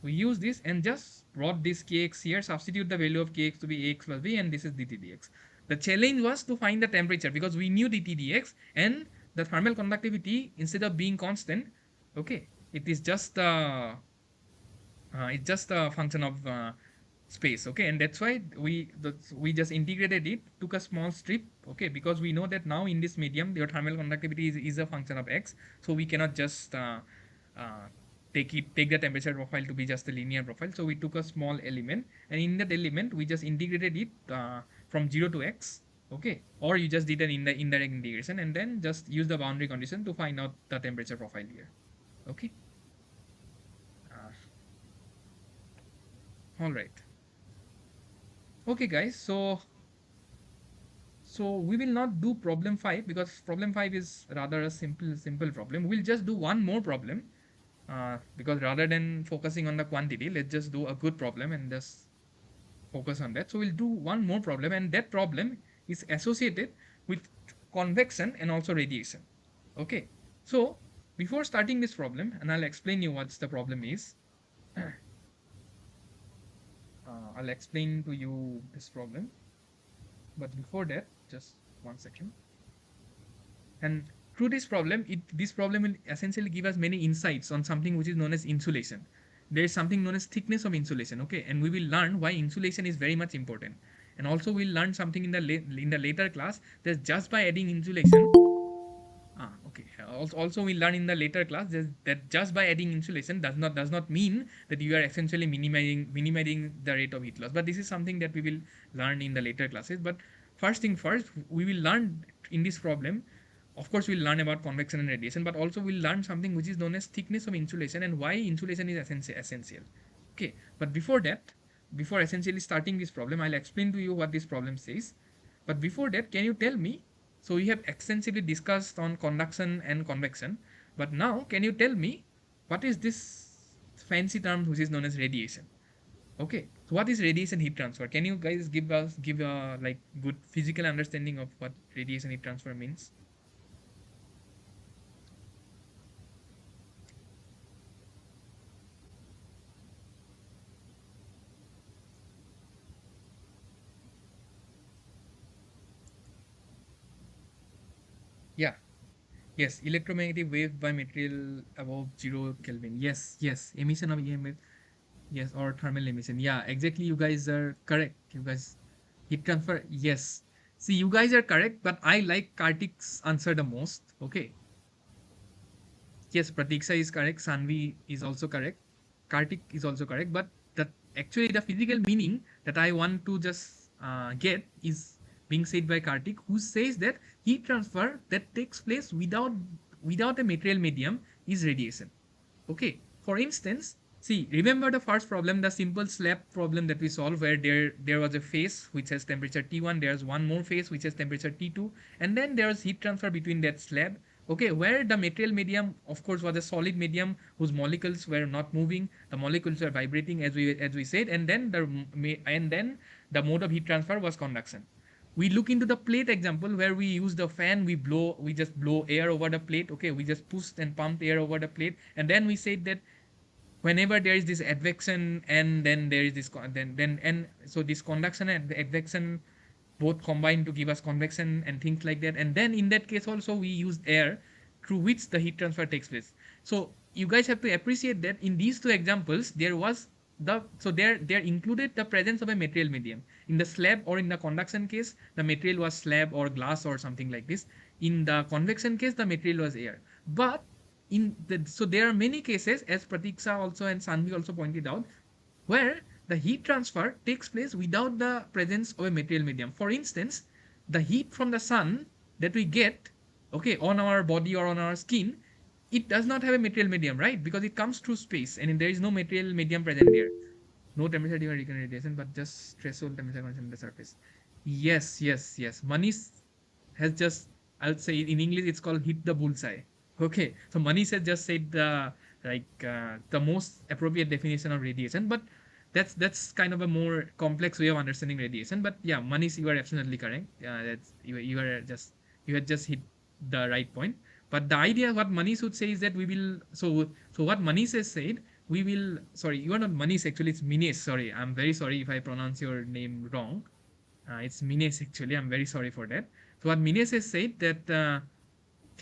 We use this and just brought this kx here. Substitute the value of kx to be ax plus b, and this is dtdx. The challenge was to find the temperature because we knew dtdx and the thermal conductivity instead of being constant. Okay, it's just a function of space. Okay, and that's why we just integrated it, took a small strip. Okay, because we know that now in this medium your thermal conductivity is a function of x, so we cannot just uh, take the temperature profile to be just a linear profile. So we took a small element, and in that element we just integrated it from 0 to x. Okay, or you just did an indirect integration and then just use the boundary condition to find out the temperature profile here. Okay. uh, all right. Okay guys, so we will not do problem 5 because problem 5 is rather a simple problem. We'll just do one more problem, because rather than focusing on the quantity, let's just do a good problem and just focus on that. So we'll do one more problem, and that problem is associated with convection and also radiation. Okay. So before starting this problem, and I'll explain you what the problem is. I'll explain to you this problem, but before that, just 1 second. And through this problem will essentially give us many insights on something which is known as insulation. There is something known as thickness of insulation. Okay, and we will learn why insulation is very much important. And also we'll learn something in the later class that just by adding insulation. Okay. Also, we learn in the later class that just by adding insulation does not mean that you are essentially minimizing the rate of heat loss. But this is something that we will learn in the later classes. But first thing first, we will learn in this problem. Of course, we'll learn about convection and radiation, but also we'll learn something which is known as thickness of insulation and why insulation is essential. Okay. But before that, before essentially starting this problem, I'll explain to you what this problem says. But before that, can you tell me? So we have extensively discussed on conduction and convection, but now can you tell me what is this fancy term which is known as radiation? Okay, so what is radiation heat transfer? Can you guys give a like good physical understanding of what radiation heat transfer means? Yeah. Yes, electromagnetic wave by material above 0 Kelvin. Yes, yes, emission of EMF. Yes, or thermal emission. Yeah, exactly. You guys are correct. You guys, heat transfer. Yes. See, you guys are correct, but I like Kartik's answer the most. Okay. Yes, Pratiksha is correct. Sanvi is also correct. Kartik is also correct. But actually the physical meaning that I want to just get is being said by Kartik, who says that heat transfer that takes place without a material medium is radiation. Okay. For instance, see, remember the first problem, the simple slab problem that we solved, where there was a phase which has temperature T1, there's one more phase which has temperature T2, and then there's heat transfer between that slab. Okay, where the material medium, of course, was a solid medium whose molecules were not moving, the molecules were vibrating as we said, and then the mode of heat transfer was conduction. We look into the plate example where we use the fan, we just blow air over the plate. Okay, we just pushed and pumped air over the plate, and then we said that whenever there is this advection and then there is this then and so this conduction and advection both combine to give us convection and things like that, and then in that case also we use air through which the heat transfer takes place. So you guys have to appreciate that in these two examples there was there included the presence of a material medium. In the slab or in the conduction case, the material was slab or glass or something like this. In the convection case, the material was air. But so there are many cases, as Pratiksha also and Sanvi also pointed out, where the heat transfer takes place without the presence of a material medium. For instance, the heat from the sun that we get, okay, on our body or on our skin, it does not have a material medium, right? Because it comes through space and there is no material medium present there. No temperature during radiation, but just threshold temperature constant in the surface. Yes, yes, yes. Manish has just, I'll say in English, it's called hit the bullseye. Okay, so Manish has just said the most appropriate definition of radiation, but that's kind of a more complex way of understanding radiation. But yeah, Manish, you are absolutely correct. That's you had just hit the right point. But the idea what Manish would say is that we will so what Manish has said, we will, sorry, you are not Manish, actually it's Minesh. Sorry, I'm very sorry if I pronounce your name wrong. It's Minesh, actually. I'm very sorry for that. So what Minesh has said that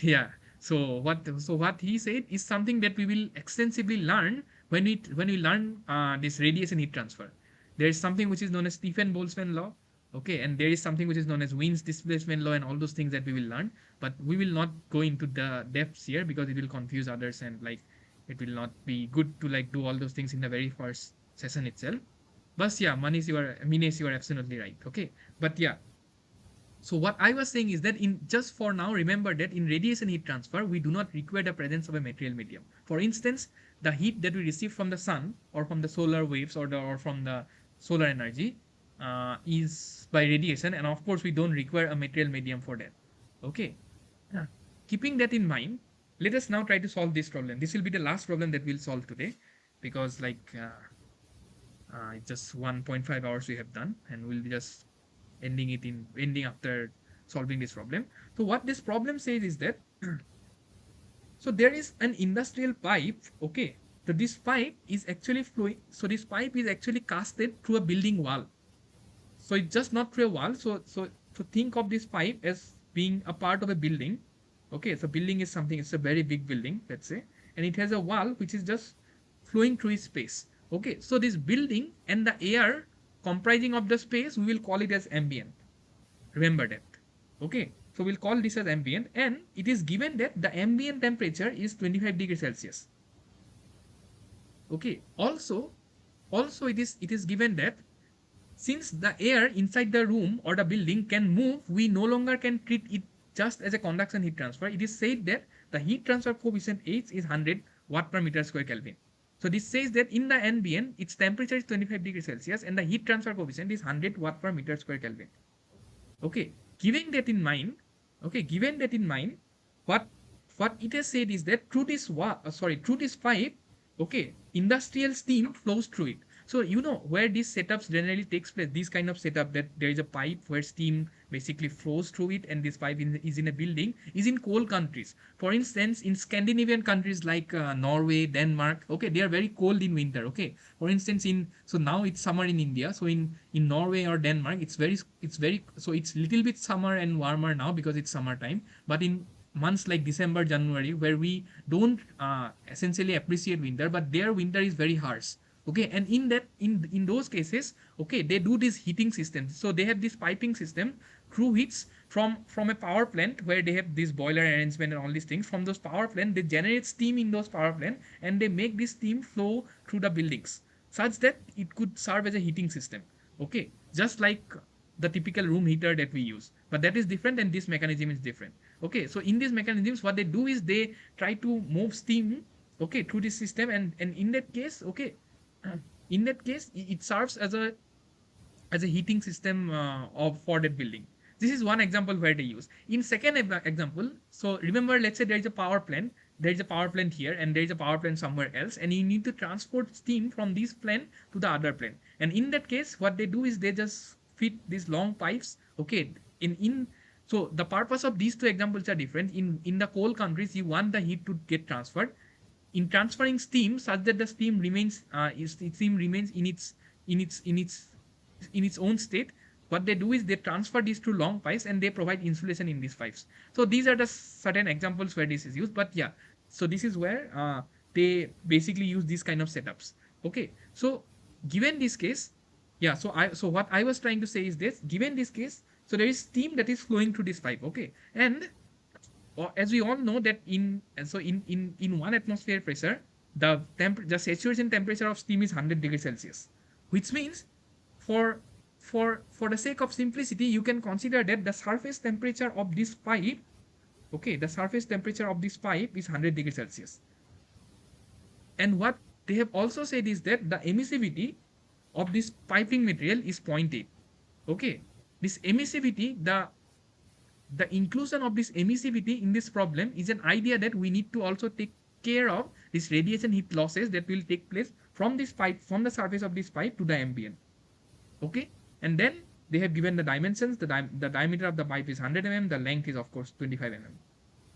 yeah. So what he said is something that we will extensively learn when we learn this radiation heat transfer. There is something which is known as Stephen Boltzmann law. Okay, and there is something which is known as Wien's displacement law and all those things that we will learn. But we will not go into the depths here because it will confuse others, and like it will not be good to like do all those things in the very first session itself. But yeah, Manish, you are absolutely right. Okay, but yeah, so what I was saying is that in just for now, remember that in radiation heat transfer, we do not require the presence of a material medium. For instance, the heat that we receive from the sun or from the solar waves or from the solar energy is by radiation, and of course we don't require a material medium for that. Okay. Yeah. Keeping that in mind, let us now try to solve this problem. This will be the last problem that we'll solve today, because it's just 1.5 hours we have done, and we'll be just ending after solving this problem. So what this problem says is that so there is an industrial pipe. Okay, so this pipe is actually flowing. So this pipe is actually casted through a building wall. So it's just not through a wall. So think of this pipe as being a part of a building. Okay, so building is something. It's a very big building, let's say, and it has a wall which is just flowing through its space. Okay, so this building and the air comprising of the space, we will call it as ambient. Remember that. Okay, so we'll call this as ambient, and it is given that the ambient temperature is 25 degrees Celsius. Okay, also it is given that since the air inside the room or the building can move, we no longer can treat it just as a conduction heat transfer. It is said that the heat transfer coefficient H is 100 watt per meter square Kelvin. So this says that in the ambient, its temperature is 25 degrees Celsius and the heat transfer coefficient is 100 watt per meter square Kelvin. Okay, giving that in mind, given that in mind, what what it has said is that through this pipe, okay, industrial steam flows through it. So you know where these setups generally takes place. This kind of setup that there is a pipe where steam basically flows through it, and this pipe is in a building is in cold countries. For instance, in Scandinavian countries like Norway, Denmark, okay, they are very cold in winter. Okay, for instance, now it's summer in India. So in Norway or Denmark, it's little bit summer and warmer now because it's summertime. But in months like December, January, where we don't essentially appreciate winter, but their winter is very harsh. Okay, and in those cases, okay, they do this heating system. So they have this piping system through which from a power plant where they have this boiler arrangement and all these things. From those power plant, they generate steam in those power plant, and they make this steam flow through the buildings such that it could serve as a heating system. Okay, just like the typical room heater that we use, but that is different, and this mechanism is different. Okay, so in these mechanisms, what they do is they try to move steam, okay, through this system, and in that case, okay, in that case, it serves as a heating system of for that building. This is one example where they use. In second example, so remember, let's say there is a power plant. There is a power plant here, and there is a power plant somewhere else, and you need to transport steam from this plant to the other plant. And in that case, what they do is they just fit these long pipes. Okay, in so the purpose of these two examples are different. In the cold countries, you want the heat to get transferred. In transferring steam, such that the steam remains in its own state, what they do is they transfer these to long pipes, and they provide insulation in these pipes. So these are the certain examples where this is used. But yeah, so this is where they basically use these kind of setups. Okay, so given this case, yeah, so what I was trying to say is this: given this case, so there is steam that is flowing through this pipe. Okay, and as we all know that in 1 atmosphere pressure, the saturation temperature of steam is 100 degrees Celsius, which means for for the sake of simplicity, you can consider that the surface temperature of this pipe, okay, the surface temperature of this pipe is 100 degrees Celsius. And what they have also said is that the emissivity of this piping material is 0.8. Okay, this emissivity, the inclusion of this emissivity in this problem is an idea that we need to also take care of this radiation heat losses that will take place from this pipe, from the surface of this pipe to the ambient. Okay, and then they have given the dimensions. The diameter of the pipe is 100 mm, the length is of course 25 mm.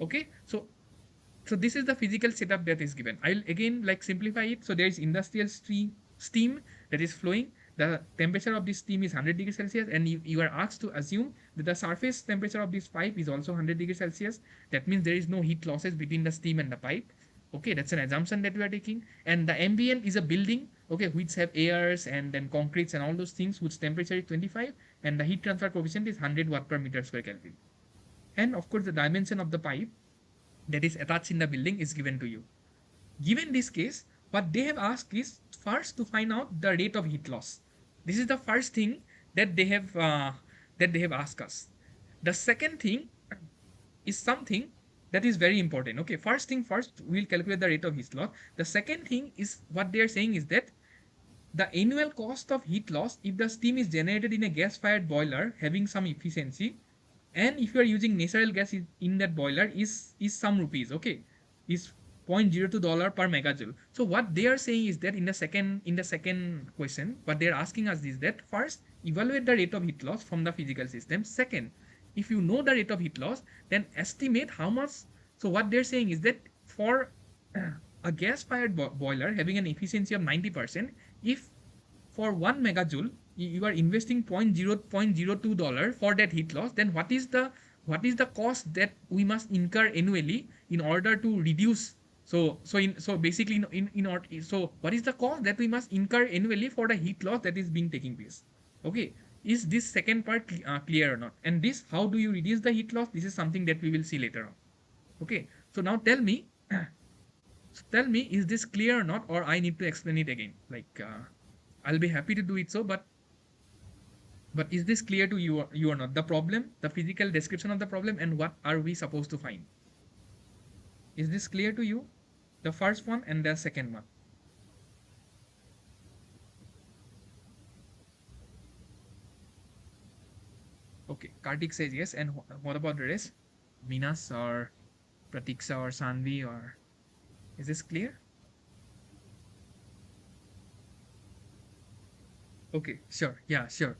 Okay, so this is the physical setup that is given. I'll again like simplify it. So there is industrial steam that is flowing. The temperature of this steam is 100 degrees Celsius, and you are asked to assume that the surface temperature of this pipe is also 100 degrees Celsius. That means there is no heat losses between the steam and the pipe. Okay, that's an assumption that we are taking. And the ambient is a building, okay, which have airs and then concretes and all those things, whose temperature is 25, and the heat transfer coefficient is 100 watt per meter square Kelvin. And of course, the dimension of the pipe that is attached in the building is given to you. Given this case, what they have asked is first to find out the rate of heat loss. This is the first thing that they have asked us. The second thing is something that is very important. Okay, first thing first, we'll calculate the rate of heat loss. The second thing is what they are saying is that the annual cost of heat loss if the steam is generated in a gas fired boiler having some efficiency, and if you are using natural gas in that boiler is some rupees, okay, is $0.02 per megajoule. So what they are saying is that in the second question, what they are asking us is that first evaluate the rate of heat loss from the physical system. Second, if you know the rate of heat loss, then estimate how much. So what they're saying is that for a gas fired boiler having an efficiency of 90%, if for 1 megajoule you are investing $0.02 for that heat loss, then what is the cost that we must incur annually in order to reduce. So basically in order, so what is the cost that we must incur annually for the heat loss that is being taking place? Okay, is this second part clear or not? And this, how do you reduce the heat loss, this is something that we will see later on. Okay, so now tell me, is this clear or not, or I need to explain it again? Like, I'll be happy to do it so, but is this clear to you or not? The problem, the physical description of the problem, and what are we supposed to find? Is this clear to you? The first one and the second one. Okay, Kartik says yes. And what about the rest? Minas or Pratiksha or Sanvi, or is this clear? Okay, sure. Yeah, sure.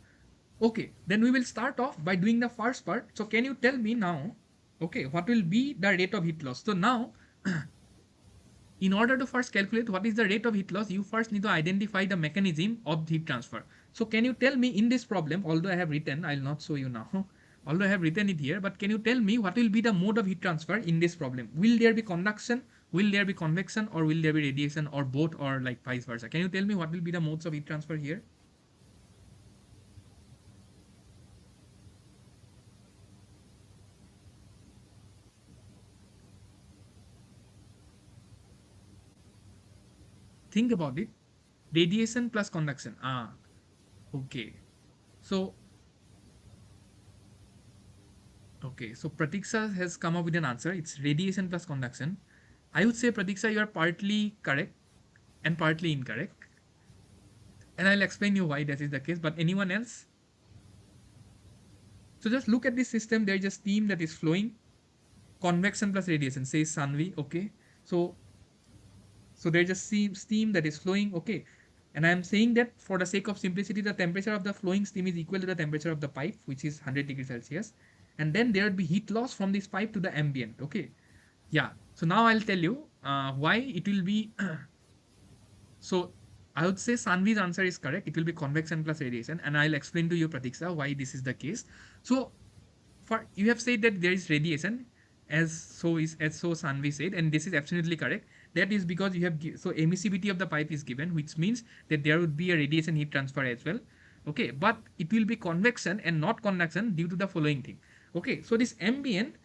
Okay, then we will start off by doing the first part. So can you tell me now, okay, what will be the rate of heat loss? So now, in order to first calculate what is the rate of heat loss, you first need to identify the mechanism of heat transfer. So can you tell me in this problem, although I have written, I'll not show you now, although I have written it here, but can you tell me what will be the mode of heat transfer in this problem? Will there be conduction, will there be convection, or will there be radiation, or both, or like vice versa? Can you tell me what will be the modes of heat transfer here? Think about it. Radiation plus conduction. Okay. So, okay. So Pratiksha has come up with an answer. It's radiation plus conduction. I would say, Pratiksha, you are partly correct and partly incorrect. And I'll explain you why that is the case. But anyone else? So just look at this system. There is a steam that is flowing. Convection plus radiation, says Sanvi. Okay. So there's a steam that is flowing. Okay. And I'm saying that for the sake of simplicity, the temperature of the flowing steam is equal to the temperature of the pipe, which is 100 degrees Celsius. And then there would be heat loss from this pipe to the ambient. Okay. Yeah. So now I'll tell you why it will be. So I would say Sanvi's answer is correct. It will be convection plus radiation. And I'll explain to you, Pratiksha, why this is the case. So for you have said that there is radiation, as so Sanvi said, and this is absolutely correct. That is because you have so emissivity of the pipe is given, which means that there would be a radiation heat transfer as well. Okay, but it will be convection and not conduction due to the following thing. Okay, so this ambient,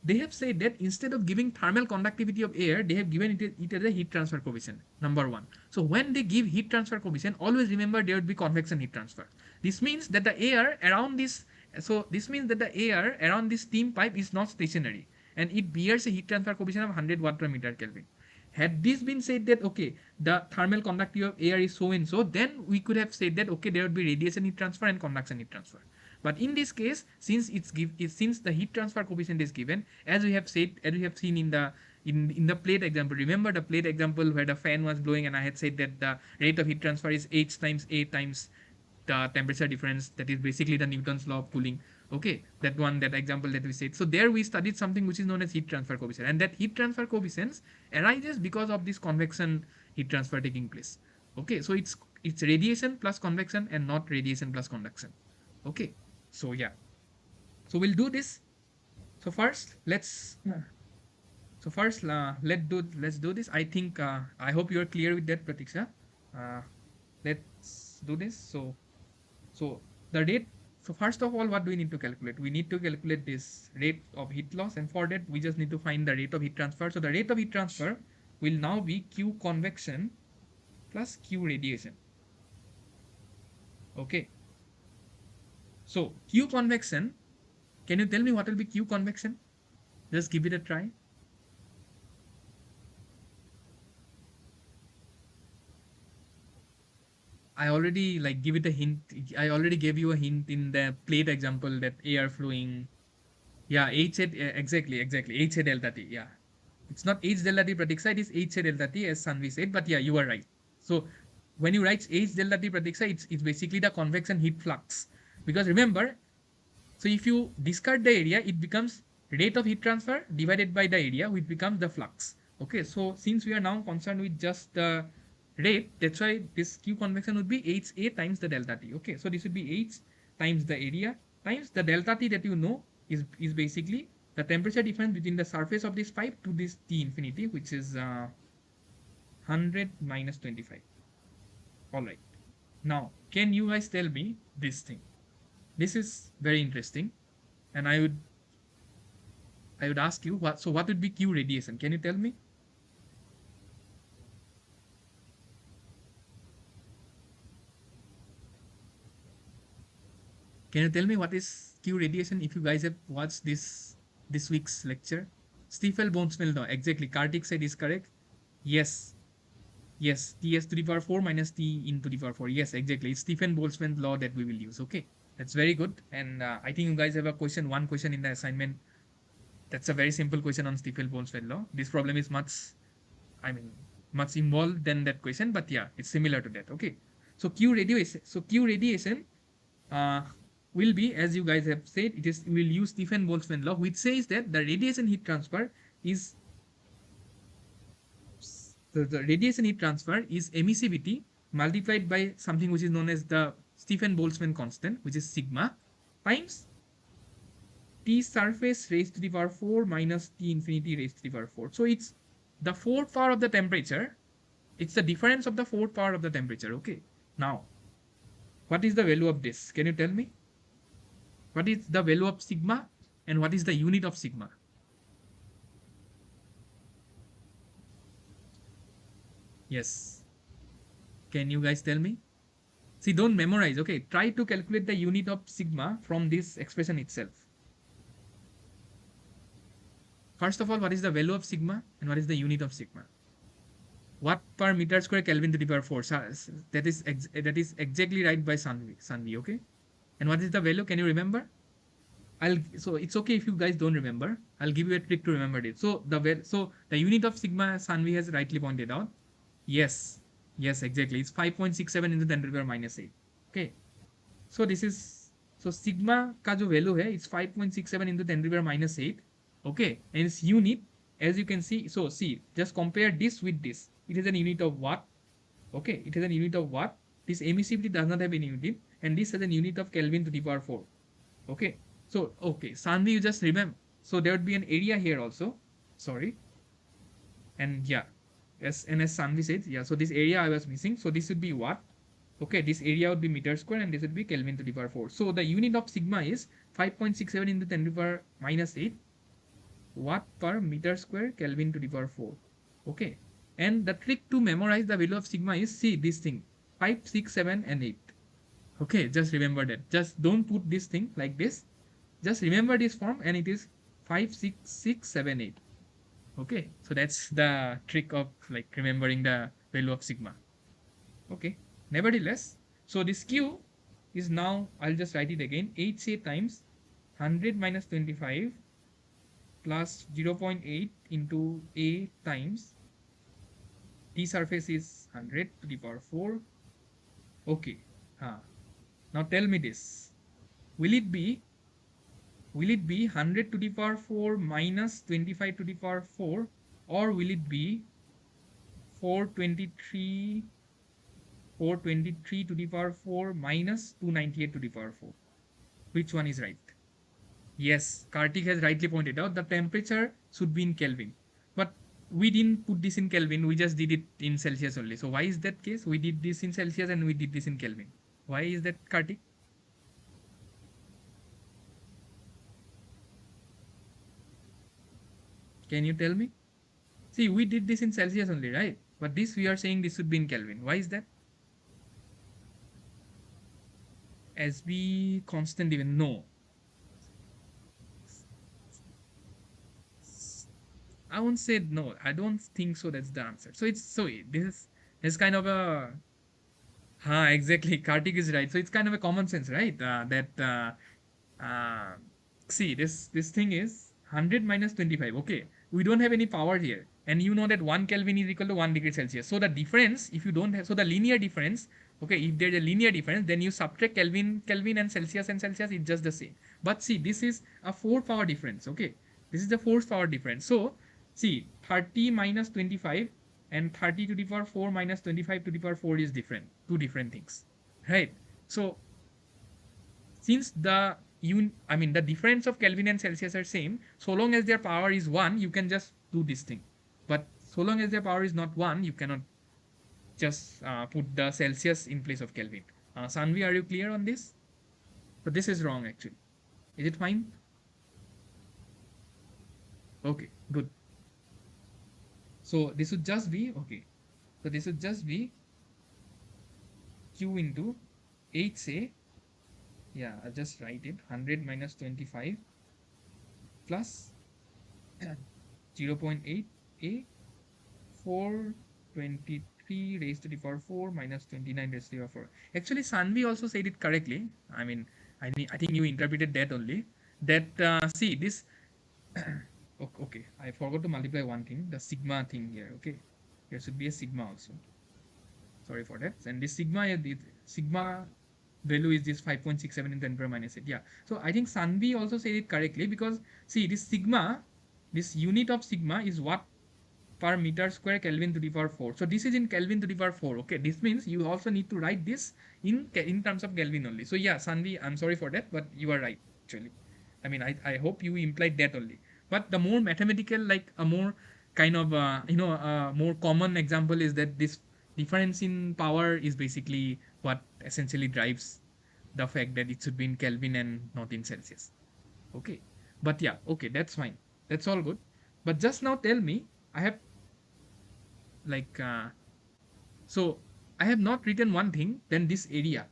they have said that instead of giving thermal conductivity of air, they have given it as a heat transfer coefficient, number one. So when they give heat transfer coefficient, always remember there would be convection heat transfer. This means that the air around this steam pipe is not stationary, and it bears a heat transfer coefficient of 100 watt per meter Kelvin. Had this been said that okay, the thermal conductivity of air is so and so, then we could have said that okay, there would be radiation heat transfer and conduction heat transfer. But in this case, since the heat transfer coefficient is given, as we have said, as we have seen in the plate example. Remember the plate example where the fan was blowing, and I had said that the rate of heat transfer is h times a times the temperature difference, that is basically the Newton's law of cooling. Okay, that example that we said. So there we studied something which is known as heat transfer coefficient, and that heat transfer coefficient arises because of this convection heat transfer taking place. Okay, so it's radiation plus convection and not radiation plus conduction. Okay, so yeah, so we'll do this. So first let's So first, let's do this. I think I hope you are clear with that, Pratiksha. Uh, let's do this. So the rate. So first of all, what do we need to calculate? We need to calculate this rate of heat loss, and for that we just need to find the rate of heat transfer. So the rate of heat transfer will now be Q convection plus Q radiation. Okay. So Q convection. Can you tell me what will be Q convection? Just give it a try. I already like give it a hint. I already gave you a hint in the plate example that air flowing. Yeah, H at exactly H at delta T. Yeah, it's not H delta T Pratiksha. It is H at delta T as Sanvi said. But yeah, you are right. So when you write H delta T Pratiksha, it's basically the convection heat flux. Because remember, so if you discard the area, it becomes rate of heat transfer divided by the area, which becomes the flux. Okay, so since we are now concerned with just the rate, that's why this Q convection would be HA times the delta T. Okay, so this would be H times the area times the delta T that you know is basically the temperature difference between the surface of this pipe to this T infinity, which is 100 minus 25. All right. Now, can you guys tell me this thing? This is very interesting, and I would ask you what, so what would be Q radiation? Can you tell me? Can you tell me what is Q radiation if you guys have watched this week's lecture? Stefan Boltzmann law. Exactly. Kartik said is correct. Yes. Yes. Ts to the power 4 minus T into the power 4. Yes, exactly. It's Stephen Boltzmann law that we will use. Okay. That's very good. And I think you guys have a question, one question in the assignment. That's a very simple question on Stephen Boltzmann law. This problem is I mean, much involved than that question, but yeah, it's similar to that. Okay. So Q radiation uh, will be, as you guys have said, it is will use Stephen Boltzmann law, which says that the radiation heat transfer is the radiation heat transfer is emissivity multiplied by something which is known as the Stephen Boltzmann constant, which is sigma times T surface raised to the power 4 minus T infinity raised to the power 4. So it's the fourth power of the temperature. It's the difference of the fourth power of the temperature. Okay. Now, what is the value of this? Can you tell me? What is the value of sigma and what is the unit of sigma? Yes. Can you guys tell me? See, don't memorize. Okay. Try to calculate the unit of sigma from this expression itself. First of all, what is the value of sigma and what is the unit of sigma? Watt per meter square Kelvin to the power 4. That is exactly right by Sanvi. Okay. And what is the value? Can you remember? So it's okay if you guys don't remember. I'll give you a trick to remember it. So the unit of sigma Sanvi has rightly pointed out. Yes, yes, exactly. It's 5.67 into 10 to the power minus 8. Okay. So this is so sigma का जो value है it's 5.67 into 10 to the power minus 8. Okay, and its unit, as you can see, so see, just compare this with this. It is an unit of watt. Okay, it is an unit of watt. This emissivity does not have any unit, and this has an unit of Kelvin to the power 4. Okay. So, okay. Sanvi, you just remember. So, there would be an area here also. Sorry. And yeah. As Sanvi said, yeah. So, this area I was missing. So, this would be watt. Okay. This area would be meter square and this would be Kelvin to the power 4. So, the unit of sigma is 5.67 into 10 to the power minus 8 watt per meter square Kelvin to the power 4. Okay. And the trick to memorize the value of sigma is see this thing 5, 6, 7, and 8. Okay, just remember that. Just don't put this thing like this. Just remember this form and it is 5, 6, 6, 7, 8. Okay, so that's the trick of like remembering the value of sigma. Okay, nevertheless, so this Q is now, I'll just write it again, HA times 100 minus 25 plus 0.8 into A times T surface is 100 to the power 4. Okay, now tell me this. Will it be Will it be 100 to the power 4 minus 25 to the power 4, or will it be 423 423 to the power 4 minus 298 to the power 4? Which one is right? Yes, Kartik has rightly pointed out the temperature should be in Kelvin. we didn't put this in Kelvin, we just did it in Celsius only. So why is that case? We did this in Celsius and we did this in Kelvin. Why is that, Kartik? Can you tell me? See, we did this in Celsius only, right? But this we are saying this should be in Kelvin. Why is that? SB constant even? No. I won't say no. I don't think so. That's the answer. So it's so this is kind of a exactly. Kartik is right. So it's kind of a common sense, right? That uh, see this thing is 100 minus 25. Okay, we don't have any power here, and you know that 1 Kelvin is equal to 1 degree Celsius. So the difference, if you don't have, so the linear difference. Okay, if there's a linear difference, then you subtract Kelvin and Celsius. It's just the same. But see, this is a 4 power difference. Okay, this is the 4 power difference. So see, 30 minus 25 and 30 to the power 4 minus 25 to the power 4 is different. Two different things, right? So since the difference of Kelvin and Celsius are same, so long as their power is 1, you can just do this thing. But so long as their power is not 1, you cannot just put the Celsius in place of Kelvin. Sanvi, are you clear on this? So this is wrong actually. Is it fine? Okay, good. So this would just be okay. So this would just be Q into HA. Yeah, I'll just write it. 100 minus 25 plus 0.8 A 423 raised to the power 4 minus 29 raised to the power 4. Actually, Sanvi also said it correctly. I think you interpreted that only. That, see, this, okay, I forgot to multiply one thing, the sigma thing here, okay. There should be a sigma also. Sorry for that. And this sigma value is this 5.67 in 10 power minus 8. Yeah. So I think Sanvi also said it correctly because, see, this unit of sigma is what per meter square Kelvin to the power 4. So this is in Kelvin to the power 4. Okay, this means you also need to write this in terms of Kelvin only. So yeah, Sanvi, I'm sorry for that, but you are right actually. I hope you implied that only. But the more mathematical, like a more kind of more common example is that this difference in power is basically what essentially drives the fact that it should be in Kelvin and not in Celsius. Okay, but yeah, okay, that's fine. That's all good. But just now tell me, I have like so I have not written one thing, then this area.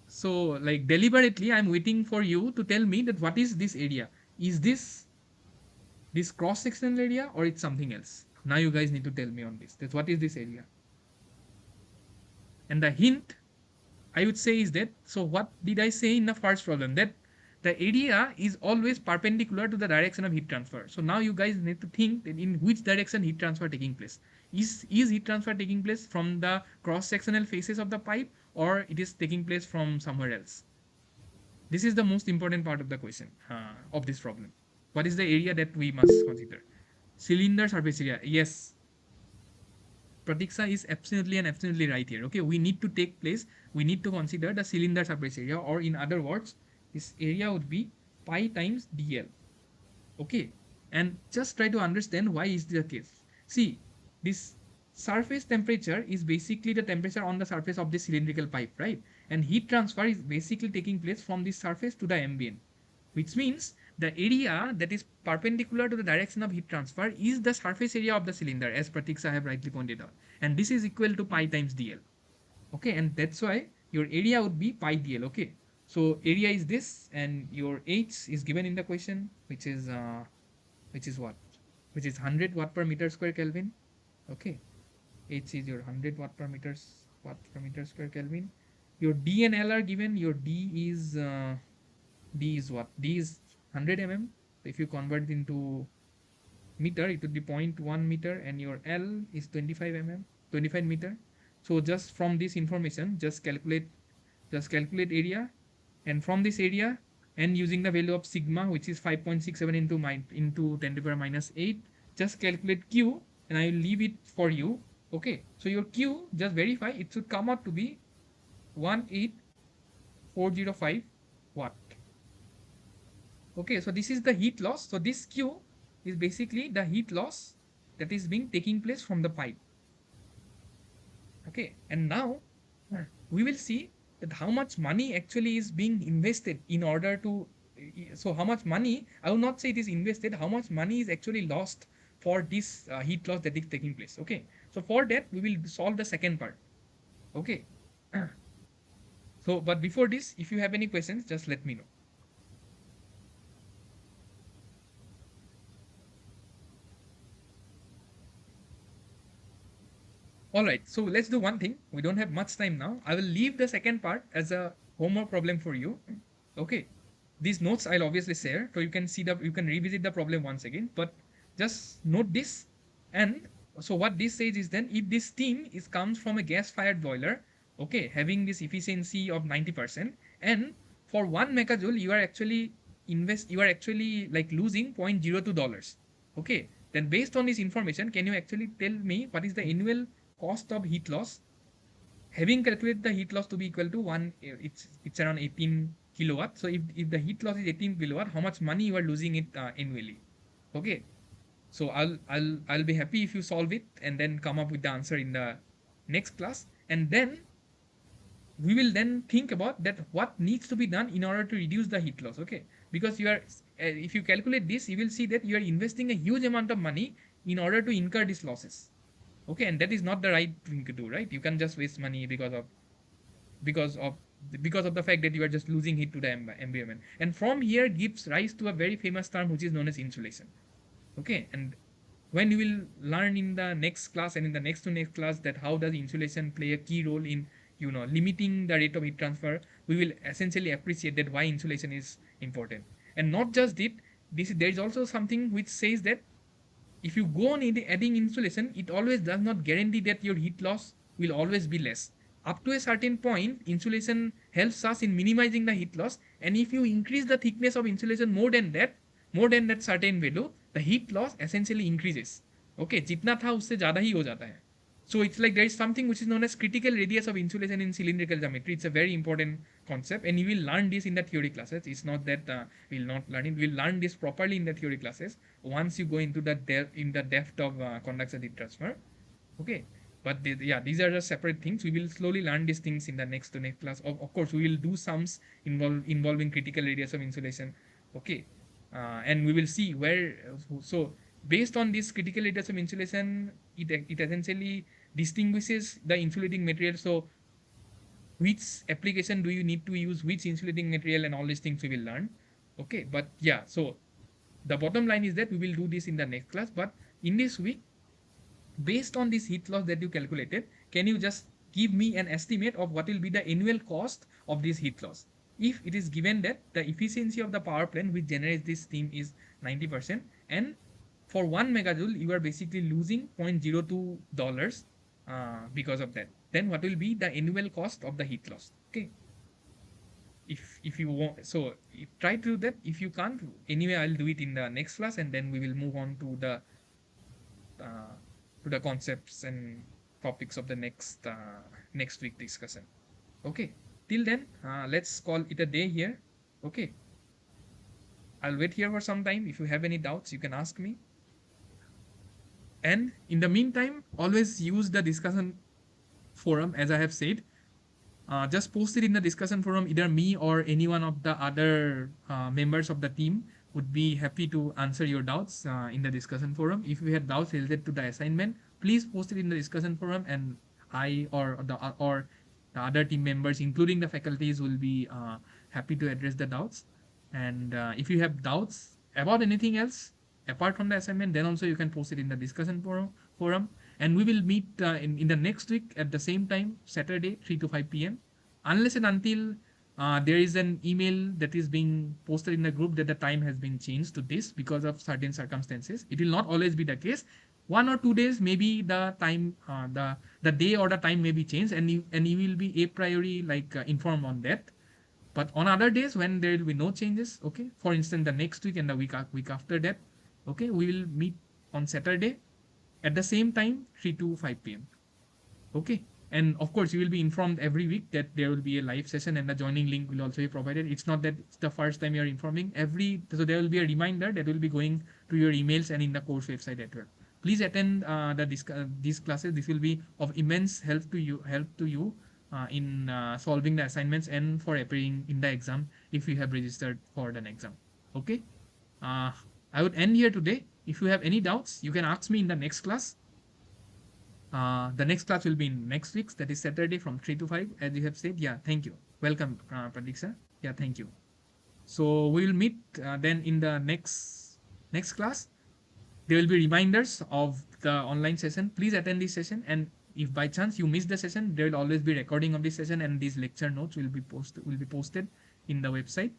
So like deliberately I'm waiting for you to tell me that what is this area. Is this cross sectional area or it's something else? Now you guys need to tell me on this. That what is this area? And the hint I would say is that, so what did I say in the first problem? That the area is always perpendicular to the direction of heat transfer. So now you guys need to think that in which direction heat transfer taking place. Is heat transfer taking place from the cross-sectional faces of the pipe, or it is taking place from somewhere else? This is the most important part of the question of this problem. What is the area that we must consider? Cylinder surface area. Yes, Pratiksha is absolutely and absolutely right here. Okay, we need to consider the cylinder surface area, or in other words, this area would be pi times dl. Okay, and just try to understand why is the case. See, this surface temperature is basically the temperature on the surface of the cylindrical pipe, right? And heat transfer is basically taking place from this surface to the ambient, which means the area that is perpendicular to the direction of heat transfer is the surface area of the cylinder, as Pratiksha have rightly pointed out. And this is equal to pi times dl. Okay, and that's why your area would be pi dl. Okay, so area is this, and your h is given in the question, which is what? Which is 100 watt per meter square Kelvin. Okay, h is your 100 watt per meter square Kelvin. Your d and l are given. Your d is what? D is 100 mm. So if you convert it into meter, it would be 0.1 meter, and your L is 25 mm, 25 meter. So just from this information, just calculate area, and from this area, and using the value of sigma, which is 5.67 into 10 to the power minus 8, just calculate Q, and I will leave it for you. Okay, so your Q, just verify, it should come out to be 18405 watt. Okay, so this is the heat loss. So this Q is basically the heat loss that is being taking place from the pipe. Okay, and now we will see that how much money actually is being invested in order to. So how much money, I will not say it is invested, how much money is actually lost for this heat loss that is taking place. Okay, so for that we will solve the second part. Okay. So but before this, if you have any questions, just let me know. All right, so let's do one thing. We don't have much time now. I will leave the second part as a homework problem for you. Okay. These notes I'll obviously share, so you can revisit the problem once again. But just note this. And so what this says is then if this steam is comes from a gas-fired boiler, okay, having this efficiency of 90%, and for 1 megajoule you are actually like losing $0.02. Okay. Then based on this information, can you actually tell me what is the annual cost of heat loss, having calculated the heat loss to be equal to it's around 18 kilowatt. So if the heat loss is 18 kilowatt, how much money you are losing it annually? Okay, so I'll be happy if you solve it and then come up with the answer in the next class, and then we will then think about that what needs to be done in order to reduce the heat loss. Okay, because if you calculate this, you will see that you are investing a huge amount of money in order to incur these losses. Okay, and that is not the right thing to do, right? You can just waste money because of because of the fact that you are just losing heat to the environment. And from here gives rise to a very famous term which is known as insulation. Okay, and when you will learn in the next class and in the next to next class that how does insulation play a key role in limiting the rate of heat transfer, we will essentially appreciate that why insulation is important. And not just it, this there is also something which says that if you go on adding insulation, it always does not guarantee that your heat loss will always be less. Up to a certain point, insulation helps us in minimizing the heat loss. And if you increase the thickness of insulation more than that certain value, the heat loss essentially increases. Okay, जितना था उससे ज़्यादा ही हो जाता है. So it's like there is something which is known as critical radius of insulation in cylindrical geometry. It's a very important concept, and you will learn this in the theory classes. It's not that we'll not learn it. We'll learn this properly in the theory classes once you go into the depth of conduction heat transfer. Okay, but yeah, these are just separate things. We will slowly learn these things in the next to next class. Of course, we will do sums involving critical radius of insulation. Okay, and we will see where. So based on this critical radius of insulation, it essentially distinguishes the insulating material. So which application do you need to use which insulating material, and all these things we will learn. Okay, but yeah, so the bottom line is that we will do this in the next class. But in this week, based on this heat loss that you calculated, can you just give me an estimate of what will be the annual cost of this heat loss? If it is given that the efficiency of the power plant which generates this steam is 90%, and for 1 megajoule, you are basically losing $0.02 because of that, then what will be the annual cost of the heat loss? Okay. If you want, so try to do that. If you can't, anyway, I'll do it in the next class, and then we will move on uh, to the concepts and topics of the next week discussion. Okay. Till then, let's call it a day here. Okay. I'll wait here for some time. If you have any doubts, you can ask me. And in the meantime, always use the discussion forum, as I have said. Just post it in the discussion forum. Either me or any one of the other members of the team would be happy to answer your doubts in the discussion forum. If you have doubts related to the assignment, please post it in the discussion forum, and I or the other team members, including the faculties, will be happy to address the doubts. And if you have doubts about anything else apart from the assignment, then also you can post it in the discussion forum. And we will meet in the next week at the same time, Saturday, 3 to 5 p.m. Unless and until there is an email that is being posted in the group that the time has been changed to this because of certain circumstances. It will not always be the case. 1 or 2 days, maybe the time, the day or the time may be changed, and you will be a priori like informed on that. But on other days when there will be no changes, okay, for instance, the next week and the week after that, okay, we will meet on Saturday at the same time, 3 to 5 p.m. Okay. And of course, you will be informed every week that there will be a live session, and the joining link will also be provided. It's not that it's the first time you're informing. So there will be a reminder that will be going to your emails and in the course website as well. Please attend these classes. This will be of immense help to you in solving the assignments and for appearing in the exam if you have registered for an exam. Okay. Uh, I would end here today. If you have any doubts, you can ask me in the next class. The next class will be in next week, that is Saturday from 3 to 5, as you have said. Yeah, thank you. Welcome, Pratik sir. Yeah, thank you. So we will meet then in the next class. There will be reminders of the online session. Please attend this session. And if by chance you miss the session, there will always be recording of this session, and these lecture notes will be posted in the website.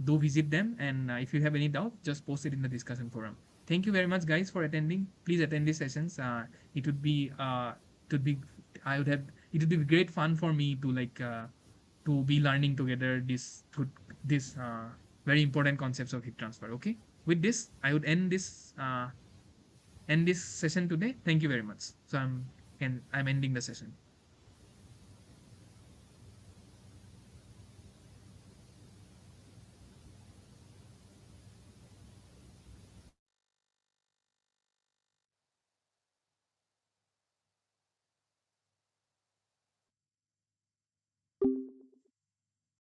Do visit them. And if you have any doubt, just post it in the discussion forum. Thank you very much, guys, for attending. Please attend these sessions. It would be it would be I would have it would be great fun for me to be learning together this very important concepts of heat transfer. Okay. With this, I would end this session today. Thank you very much. So I'm ending the session.